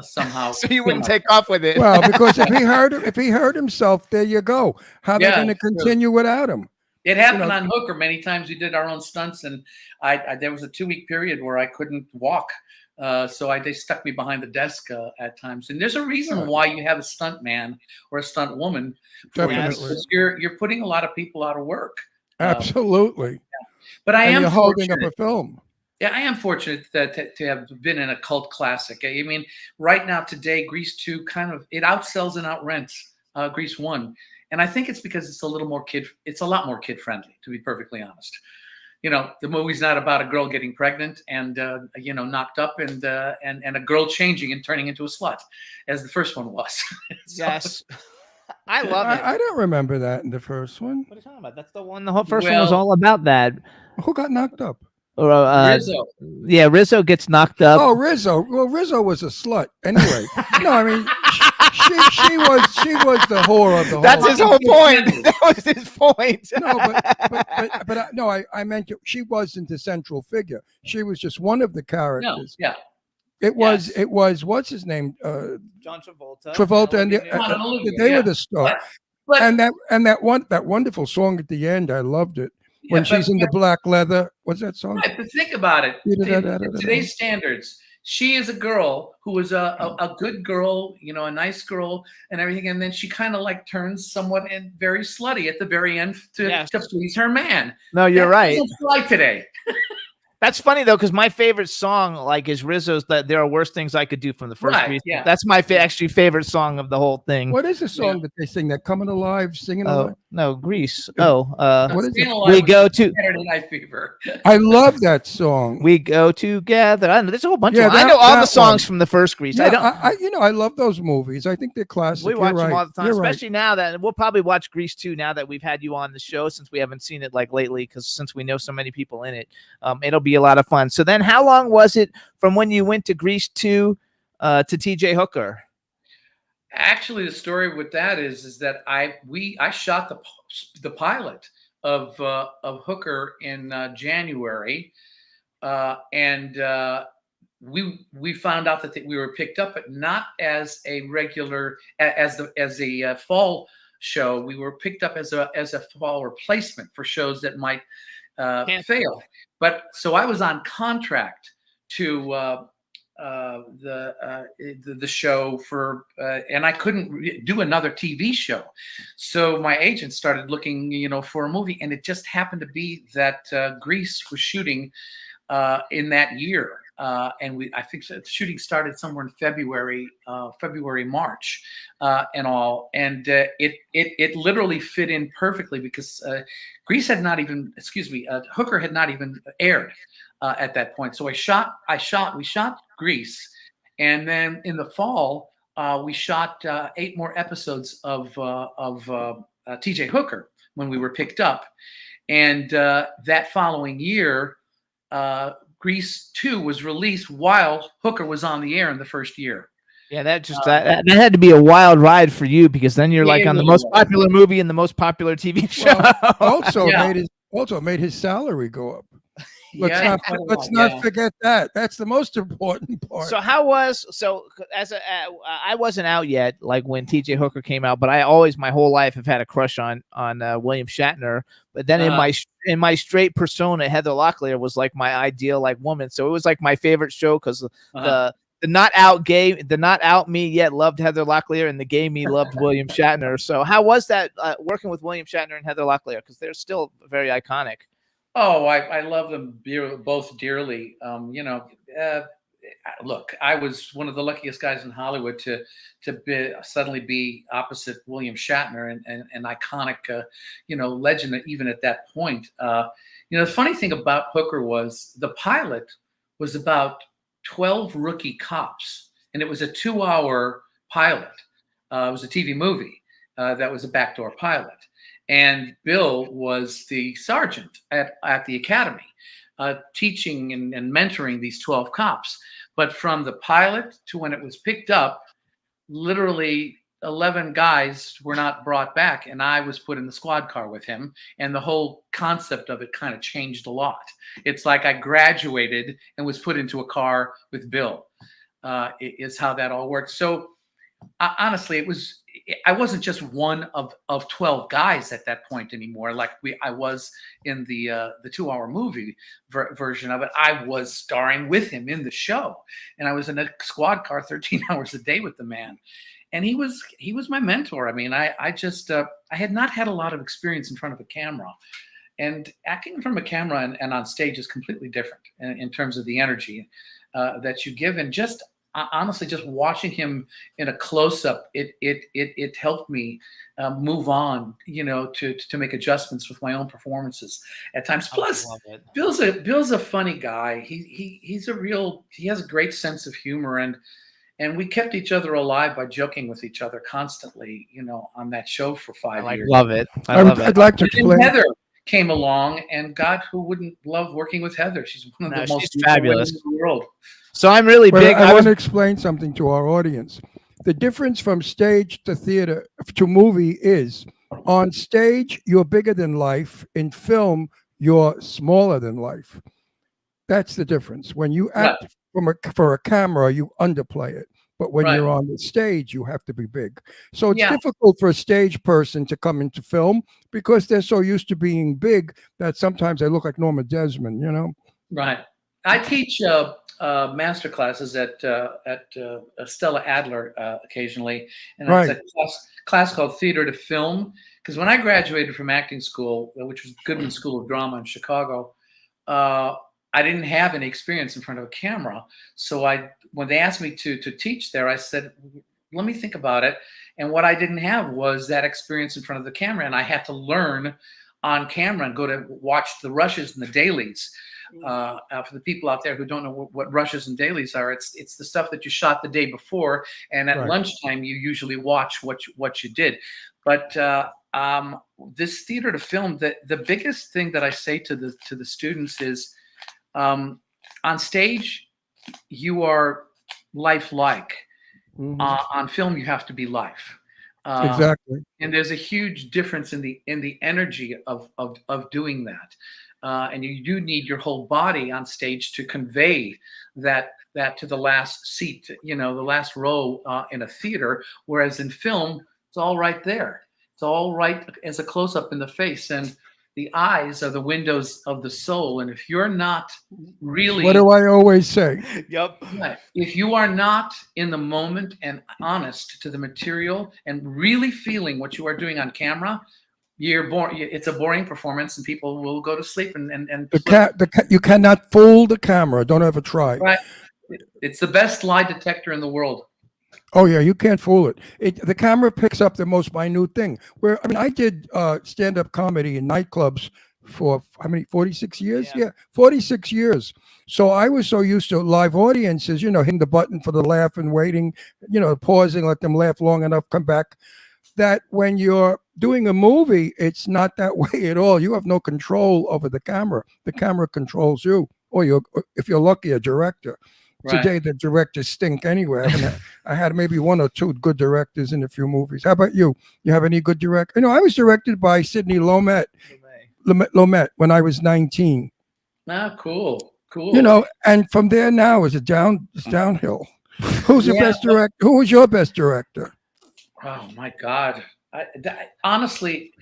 somehow. So you wouldn't take off with it. Well, because if he hurt himself, there you go. How are they going to continue without him? It happened on Hooker many times. We did our own stunts, and I there was a 2-week period where I couldn't walk. So they stuck me behind the desk at times. And there's a reason why you have a stunt man or a stunt woman. Definitely. You're putting a lot of people out of work. Absolutely. But you're holding up a film. Yeah, I am fortunate to have been in a cult classic. I mean, right now, today, Grease 2 it ousells and outrents Grease 1. And I think it's because it's a lot more kid friendly, to be perfectly honest. The movie's not about a girl getting pregnant and knocked up and a girl changing and turning into a slut, as the first one was. Yes, I love it. I don't remember that in the first one. What are you talking about? That's the one. The whole first one was all about that. Who got knocked up? Rizzo. Yeah, Rizzo gets knocked up. Oh, Rizzo. Well, Rizzo was a slut. Anyway, no, I mean. She was the whore of the whole. That's his whole point. That was his point. No, but no, I meant she wasn't the central figure. She was just one of the characters. No, yeah. It was what's his name? John Travolta. Travolta, and they were the star. And that wonderful song at the end, I loved it. When she's in the black leather. What's that song? Right, but think about it. Today's standards. She is a girl who was a good girl, a nice girl and everything. And then she kind of like turns somewhat very slutty at the very end to please her man. No, you're right. It's like today. That's funny though, because my favorite song is Rizzo's "That There Are Worse Things I Could Do" from the first Grease. Yeah. That's my actually favorite song of the whole thing. What is the song that they sing? That Coming Alive, Singing Alive? No, Grease. What is it? We go to Saturday Night Fever. I love that song. We go together. I know there's a whole bunch of them. I know all the songs from the first Grease. Yeah, I love those movies. I think they're classic. We watch them all the time, especially now that we'll probably watch Grease 2 now that we've had you on the show, since we haven't seen it lately, because since we know so many people in it, it'll be a lot of fun. So then how long was it from when you went to Grease 2 to TJ Hooker? Actually, the story with that is that I shot the pilot of Hooker in January, and we found out that we were picked up, but not as a regular as a fall show. We were picked up as a fall replacement for shows that might fail. But so I was on contract to the show for and I couldn't do another TV show, so my agent started looking for a movie, and it just happened to be that Grease was shooting in that year, and I think the shooting started somewhere in February, March, and all, and it literally fit in perfectly because Grease had not even, Hooker had not even aired at that point. So we shot Grease, and then in the fall we shot 8 more episodes of TJ Hooker when we were picked up, and that following year Grease 2 was released while Hooker was on the air in the first year. Yeah, that had to be a wild ride for you, because then you're on the most popular movie and the most popular TV show. Well, also made his salary go up. Let's not forget that. That's the most important part. So I wasn't out yet when TJ Hooker came out, but I always my whole life have had a crush on William Shatner. But then in my straight persona, Heather Locklear was my ideal woman. So it was my favorite show, because the not out me yet loved Heather Locklear, and the gay me loved William Shatner. So how was that working with William Shatner and Heather Locklear? Because they're still very iconic. Oh, I love them both dearly. Look, I was one of the luckiest guys in Hollywood to suddenly be opposite William Shatner, and an iconic, legend even at that point. The funny thing about Hooker was the pilot was about 12 rookie cops, and it was a 2-hour pilot. It was a TV movie that was a backdoor pilot. And Bill was the sergeant at the academy, teaching and mentoring these 12 cops. But from the pilot to when it was picked up, literally 11 guys were not brought back, and I was put in the squad car with him. And the whole concept of it kind of changed a lot. It's like I graduated and was put into a car with Bill, is how that all worked. So honestly, I wasn't just one of 12 guys at that point anymore. Like I was in the 2-hour movie version of it. I was starring with him in the show, and I was in a squad car 13 hours a day with the man. And he was my mentor. I mean, I just I had not had a lot of experience in front of a camera, and acting in front of a camera and on stage is completely different in terms of the energy that you give. And just honestly, just watching him in a close up, it helped me move on, to make adjustments with my own performances at times. Plus, Bill's a funny guy. He has a great sense of humor, and we kept each other alive by joking with each other constantly, on that show for 5 years. Love it. I'd like to explain. Heather came along, and God, who wouldn't love working with Heather? She's one of the most fabulous in the world. So I'm really big. I want to explain something to our audience. The difference from stage to theater to movie is on stage, you're bigger than life. In film, you're smaller than life. That's the difference. When you act for a camera, you underplay it. But when you're on the stage, you have to be big. So it's difficult for a stage person to come into film because they're so used to being big that sometimes they look like Norma Desmond, Right. I teach master classes at Stella Adler occasionally, and it's a class called Theater to Film. Because when I graduated from acting school, which was Goodman School of Drama in Chicago, I didn't have any experience in front of a camera. So when they asked me to teach there, I said, let me think about it. And what I didn't have was that experience in front of the camera, and I had to learn on camera and go to watch the rushes and the dailies. For the people out there who don't know what rushes and dailies are, it's the stuff that you shot the day before, and at lunchtime you usually watch what you did. But this theater to film, the biggest thing that I say to the students is, on stage you are lifelike. On film you have to be life. Exactly. And there's a huge difference in the energy of doing that. And you do need your whole body on stage to convey that to the last seat, the last row in a theater. Whereas in film, it's all right there. It's all right as a close up in the face, and the eyes are the windows of the soul. And if you're not really, what do I always say? Yep. If you are not in the moment and honest to the material and really feeling what you are doing on camera, you're boring. It's a boring performance, and people will go to sleep. You cannot fool the camera. Don't ever try. Right. It's the best lie detector in the world. Oh yeah, you can't fool it. The camera picks up the most minute thing. I did stand-up comedy in nightclubs for 46 years? Yeah, 46 years. So I was so used to live audiences, hitting the button for the laugh and waiting, pausing, let them laugh long enough, come back. That when you're doing a movie, it's not that way at all. You have no control over the camera. The camera controls you, or if you're lucky, a director. Right. Today, the directors stink anyway. I had maybe one or two good directors in a few movies. How about you? You have any good director? I was directed by Sidney Lumet when I was 19. Ah, cool. And from there now, it's downhill. Who's the best director? Who was your best director? Oh my God! Honestly,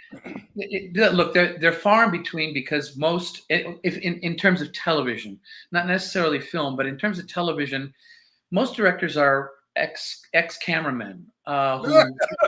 look, they're far in between, because most, if in terms of television, not necessarily film, but in terms of television, most directors are ex-cameramen who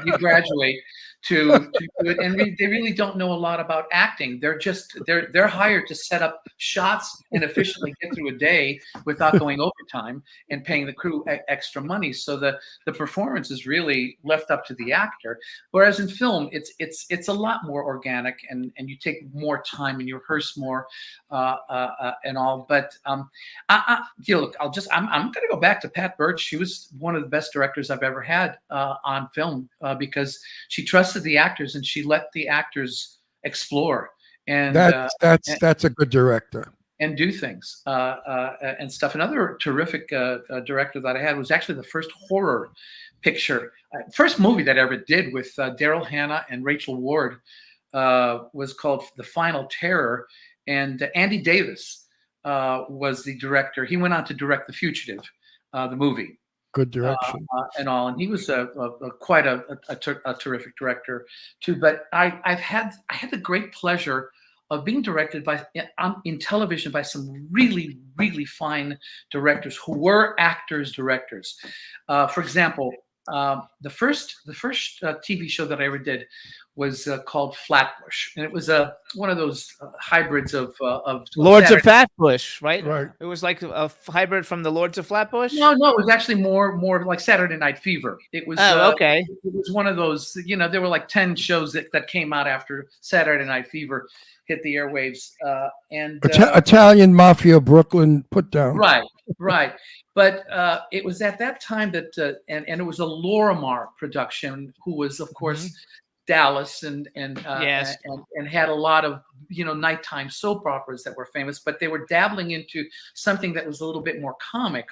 you graduate to do it, and they really don't know a lot about acting. They're hired to set up shots and efficiently get through a day without going overtime and paying the crew extra money. So the performance is really left up to the actor. Whereas in film, it's a lot more organic, and you take more time and you rehearse more and all. But look, I'm going to go back to Pat Birch. She was one of the best directors I've ever had on film, because she trusted the actors and she let the actors explore. And that's a good director. And do things and stuff. Another terrific director that I had was actually the first horror picture, first movie that I ever did with Daryl Hannah and Rachel Ward, was called The Final Terror. And Andy Davis was the director. He went on to direct The Fugitive, the movie. Good direction. And all. And he was quite a terrific director too. But I had the great pleasure of being directed in television by some really, really fine directors who were actors directors. For example, the first TV show that I ever did was called Flatbush, and it was one of those hybrids of Lords Saturday. of Flatbush, right? Right. It was like a hybrid from the Lords of Flatbush. No, it was actually more like Saturday Night Fever. It was okay. It was one of those, there were like 10 shows that came out after Saturday Night Fever hit the airwaves. Italian Mafia Brooklyn put down. Right. But it was at that time that and it was a Lorimar production, who was, of course, Dallas and had a lot of nighttime soap operas that were famous, but they were dabbling into something that was a little bit more comic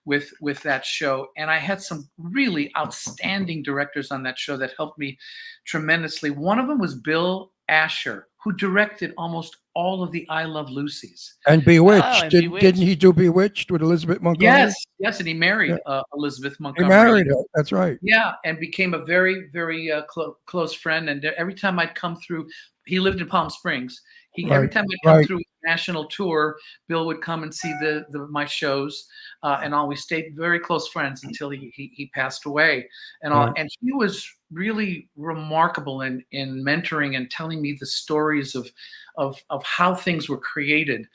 with that show. And I had some really outstanding directors on that show that helped me tremendously. One of them was Bill Asher, who directed almost all of the I Love Lucy's. And Bewitched. and Didn't he do Bewitched with Elizabeth Montgomery? Yes, and he married Elizabeth He Montgomery. married her. That's right. Yeah, and became a very, very close friend. And every time I'd come through, he lived in Palm Springs. Every time I'd come through a national tour, Bill would come and see my shows, and all. We stayed very close friends until he passed away. And all. And he was really remarkable in mentoring and telling me the stories of how things were created,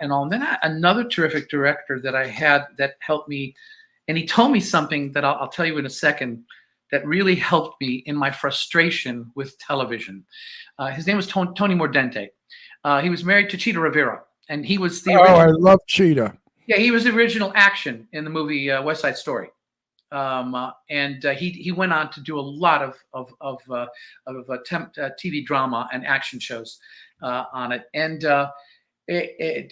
and all. And then another terrific director that I had that helped me, and he told me something that I'll tell you in a second, that really helped me in my frustration with television. His name was Tony Mordente. He was married to Cheetah Rivera, and he was the original. I love Cheetah. Yeah, he was the original action in the movie West Side Story. And he went on to do a lot of TV drama and action shows on it. And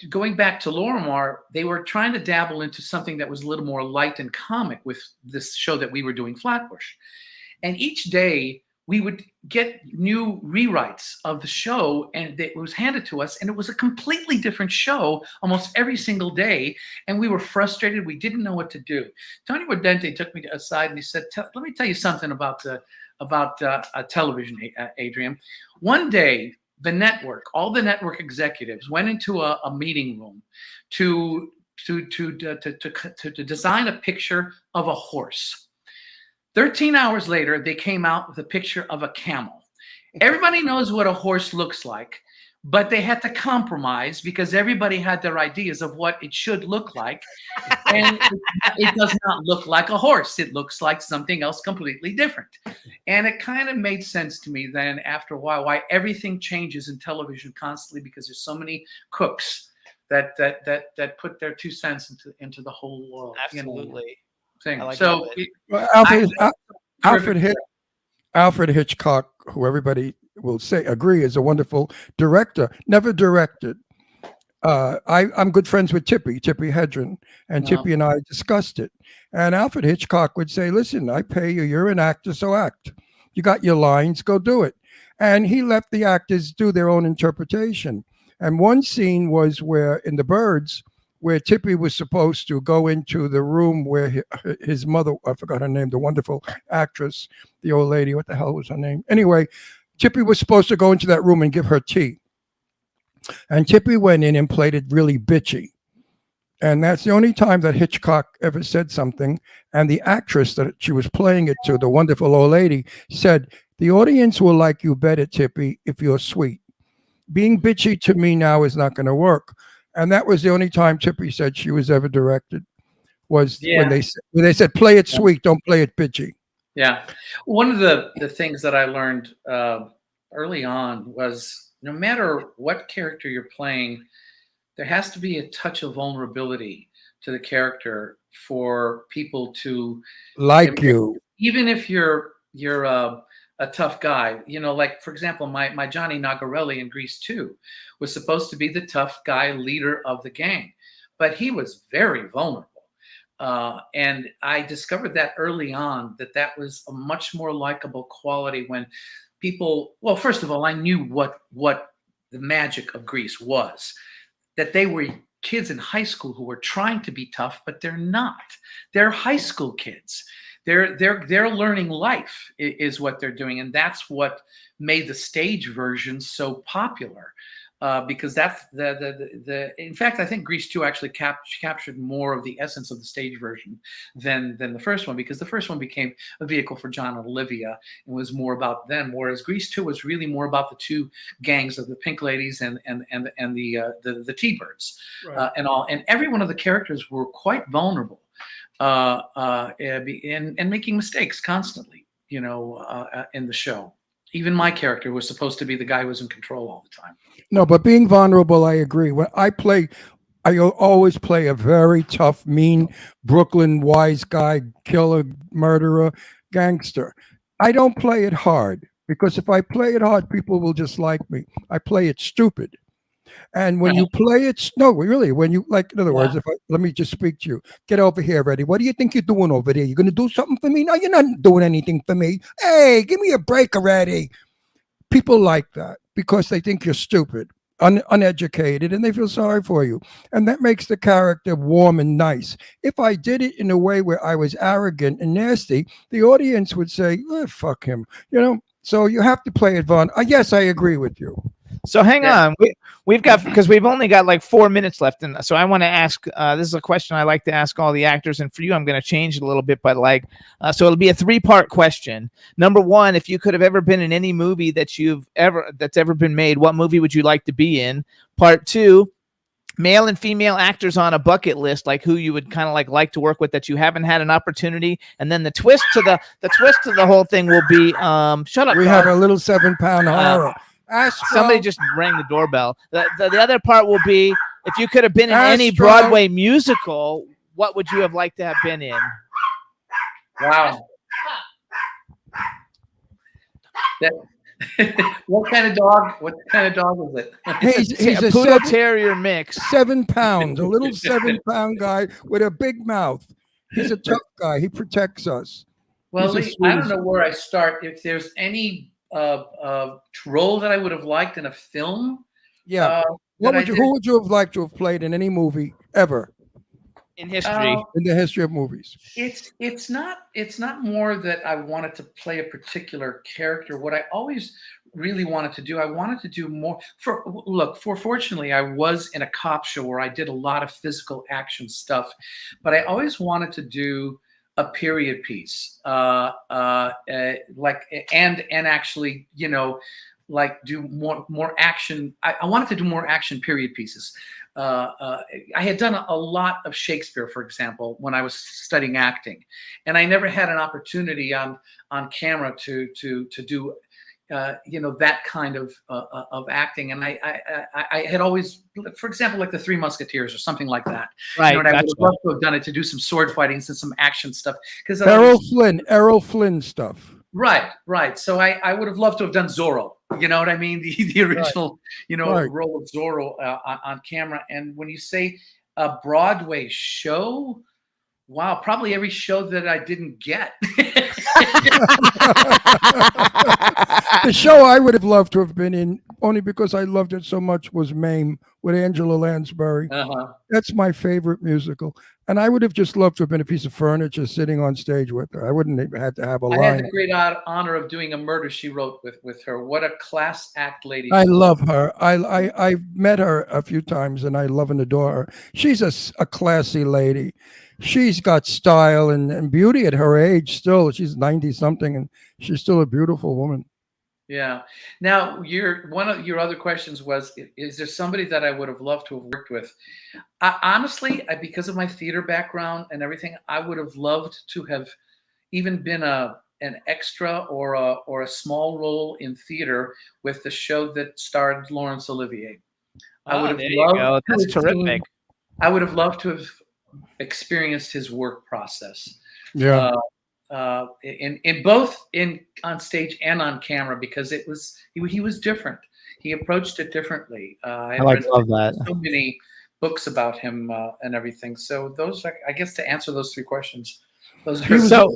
going back to Lorimar, they were trying to dabble into something that was a little more light and comic with this show that we were doing, Flatbush. And each day we would get new rewrites of the show, and it was handed to us, and it was a completely different show almost every single day. And we were frustrated. We didn't know what to do. Tony Mordente took me aside and he said, let me tell you something about television, Adrian. One day, all the network executives went into a meeting room to design a picture of a horse. 13 hours later, they came out with a picture of a camel. Everybody knows what a horse looks like, but they had to compromise because everybody had their ideas of what it should look like. And it does not look like a horse. It looks like something else completely different. And it kind of made sense to me then after a while why everything changes in television constantly, because there's so many cooks that put their 2 cents into the whole Absolutely. thing. Like so Alfred Hitchcock, who everybody will agree is a wonderful director, never directed. I'm good friends with Tippi Hedren, and Tippi and I discussed it. And Alfred Hitchcock would say, listen, I pay you, you're an actor, so act. You got your lines, go do it. And he let the actors do their own interpretation. And one scene was where in The Birds, where Tippi was supposed to go into the room where his mother, I forgot her name, the wonderful actress, the old lady, what the hell was her name? Anyway, Tippi was supposed to go into that room and give her tea. And Tippi went in and played it really bitchy. And that's the only time that Hitchcock ever said something. And the actress that she was playing it to, the wonderful old lady, said, the audience will like you better, Tippi, if you're sweet. Being bitchy to me now is not going to work. And that was the only time Tippi said she was ever directed, was when they said, play it sweet, don't play it bitchy. Yeah. One of the things that I learned early on was no matter what character you're playing, there has to be a touch of vulnerability to the character for people to like you. Even if you're a tough guy, like for example, my Johnny Nagarelli in Grease 2 was supposed to be the tough guy leader of the gang, but he was very vulnerable. And I discovered that early on, that was a much more likable quality when people, well, first of all, I knew what the magic of Grease was, that they were kids in high school who are trying to be tough, but they're not. They're high school kids. They're learning life is what they're doing, and that's what made the stage version so popular. Because that's in fact, I think Grease 2 actually captured more of the essence of the stage version than the first one, because the first one became a vehicle for John and Olivia and was more about them, whereas Grease 2 was really more about the two gangs of the Pink Ladies and the T-Birds, right. And every one of the characters were quite vulnerable and making mistakes constantly, in the show. Even my character was supposed to be the guy who was in control all the time. No, but being vulnerable, I agree. When I always play a very tough, mean Brooklyn wise guy, killer, murderer, gangster. I don't play it hard, because if I play it hard, people will just like me. I play it stupid. And when you play it, no, really, when you, like, in other words, let me just speak to you. Get over here, Eddie. What do you think you're doing over there? You're going to do something for me? No, you're not doing anything for me. Hey, give me a break already. People like that because they think you're stupid, uneducated, and they feel sorry for you. And that makes the character warm and nice. If I did it in a way where I was arrogant and nasty, the audience would say, fuck him. So you have to play it, Vaughn. Yes, I agree with you. So hang on, we've got, because we've only got like 4 minutes left, and so I want to ask. This is a question I like to ask all the actors, and for you, I'm going to change it a little bit, but so it'll be a 3-part question. Number 1, if you could have ever been in any movie that's ever been made, what movie would you like to be in? Part 2, male and female actors on a bucket list, like who you would kind of like to work with that you haven't had an opportunity, and then the twist to the whole thing will be shut up. We have a little 7-pound horror. Somebody just rang the doorbell. The other part will be, if you could have been in any Broadway musical, what would you have liked to have been in? Wow. What kind of dog? What kind of dog is it? He's a poodle terrier mix. 7 pounds, a little 7-pound guy with a big mouth. He's a tough guy. He protects us. Well, Lee, I don't know where I start. If there's any role that I would have liked in a film, who would you have liked to have played in any movie ever in history? In the history of movies, it's not more that I wanted to play a particular character. What I always really wanted to do, I wanted to do more. Fortunately, I was in a cop show where I did a lot of physical action stuff, but I always wanted to do a period piece, and actually, do more action. I wanted to do more action period pieces. I had done a lot of Shakespeare, for example, when I was studying acting, and I never had an opportunity on camera to do that kind of acting. And I had always, for example, like the Three Musketeers or something like that. Right. And I would love to have done it, to do some sword fighting and some action stuff. Because Errol Flynn stuff. Right. So I would have loved to have done Zorro. You know what I mean? The original, role of Zorro on camera. And when you say a Broadway show, wow, probably every show that I didn't get. The show I would have loved to have been in, only because I loved it so much, was Mame with Angela Lansbury. That's my favorite musical. And I would have just loved to have been a piece of furniture sitting on stage with her. I wouldn't have had to have a line. I had the great honor of doing a Murder, She Wrote with her. What a class act lady. I love her. I've met her a few times, and I love and adore her. She's a classy lady. She's got style and beauty at her age still. She's 90-something, and she's still a beautiful woman. Yeah. Now, one of your other questions was, is there somebody that I would have loved to have worked with? Honestly, because of my theater background and everything, I would have loved to have even been an extra or a small role in theater with the show that starred Laurence Olivier. I would have loved. That's terrific. I would have loved to have experienced his work process. Yeah. In both on stage and on camera, because he was different. He approached it differently. I love that. So many books about him and everything. So those are, I guess, to answer those 3 questions.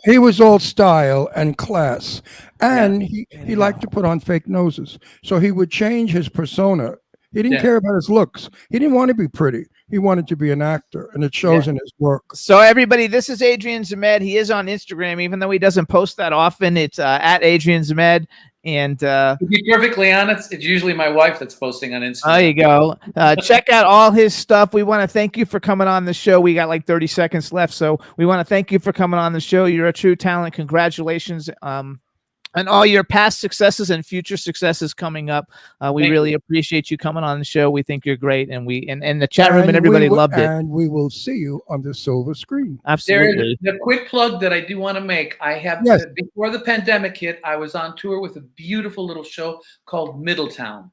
He was all style and class, and he liked to put on fake noses. So he would change his persona. He didn't care about his looks. He didn't want to be pretty. he wanted to be an actor, and it shows in his work. So everybody, this is Adrian Zmed. He is on Instagram, even though he doesn't post that often. It's at Adrian Zmed. And to be perfectly honest, it's usually my wife that's posting on Instagram. There you go. Check out all his stuff. We want to thank you for coming on the show. We got like 30 seconds left, so we want to thank you for coming on the show. You're a true talent. Congratulations on all your past successes and future successes coming up. We really appreciate you coming on the show. We think you're great, and the chat room and everybody loved it. And we will see you on the silver screen. Absolutely. There's a quick plug that I do want to make. I have before the pandemic hit, I was on tour with a beautiful little show called Middletown.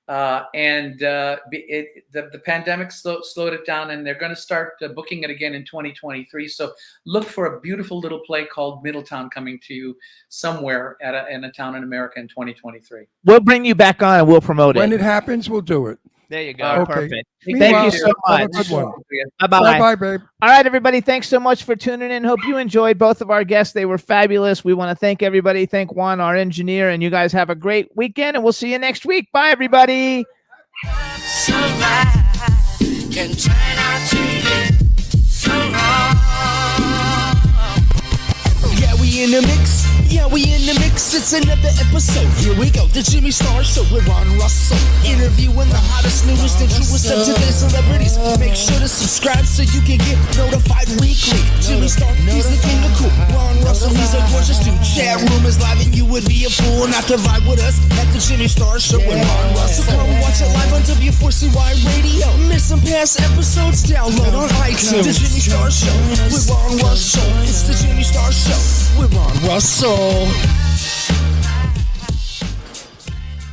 The pandemic slowed it down, and they're going to start booking it again in 2023. So look for a beautiful little play called Middletown coming to you somewhere in a town in America in 2023. We'll bring you back on and we'll promote it. When it happens, we'll do it. There you go. Okay. Perfect. Meanwhile, Thank you so much. have a good one. Bye-bye. Bye-bye, babe. All right, everybody. Thanks so much for tuning in. Hope you enjoyed both of our guests. They were fabulous. We want to thank everybody. Thank Juan, our engineer, and you guys have a great weekend, and we'll see you next week. Bye, everybody. Can turn out to be so wrong. Yeah, we in the mix. Yeah, we in the mix. It's another episode. Here we go. The Jimmy Star Show with Ron Russell. Interviewing the hottest, newest, and truest up to date celebrities. Make sure to subscribe so you can get notified weekly. Jimmy Star, he's the king of cool. Ron Russell, he's a gorgeous dude. Chat room is live, and you would be a fool not to vibe with us at the Jimmy Star Show with Ron Russell. Come watch it live on W4CY Radio. Miss some past episodes? Download on iTunes. The Jimmy Star Show with Ron Russell. It's the Jimmy Star Show with Ron Russell.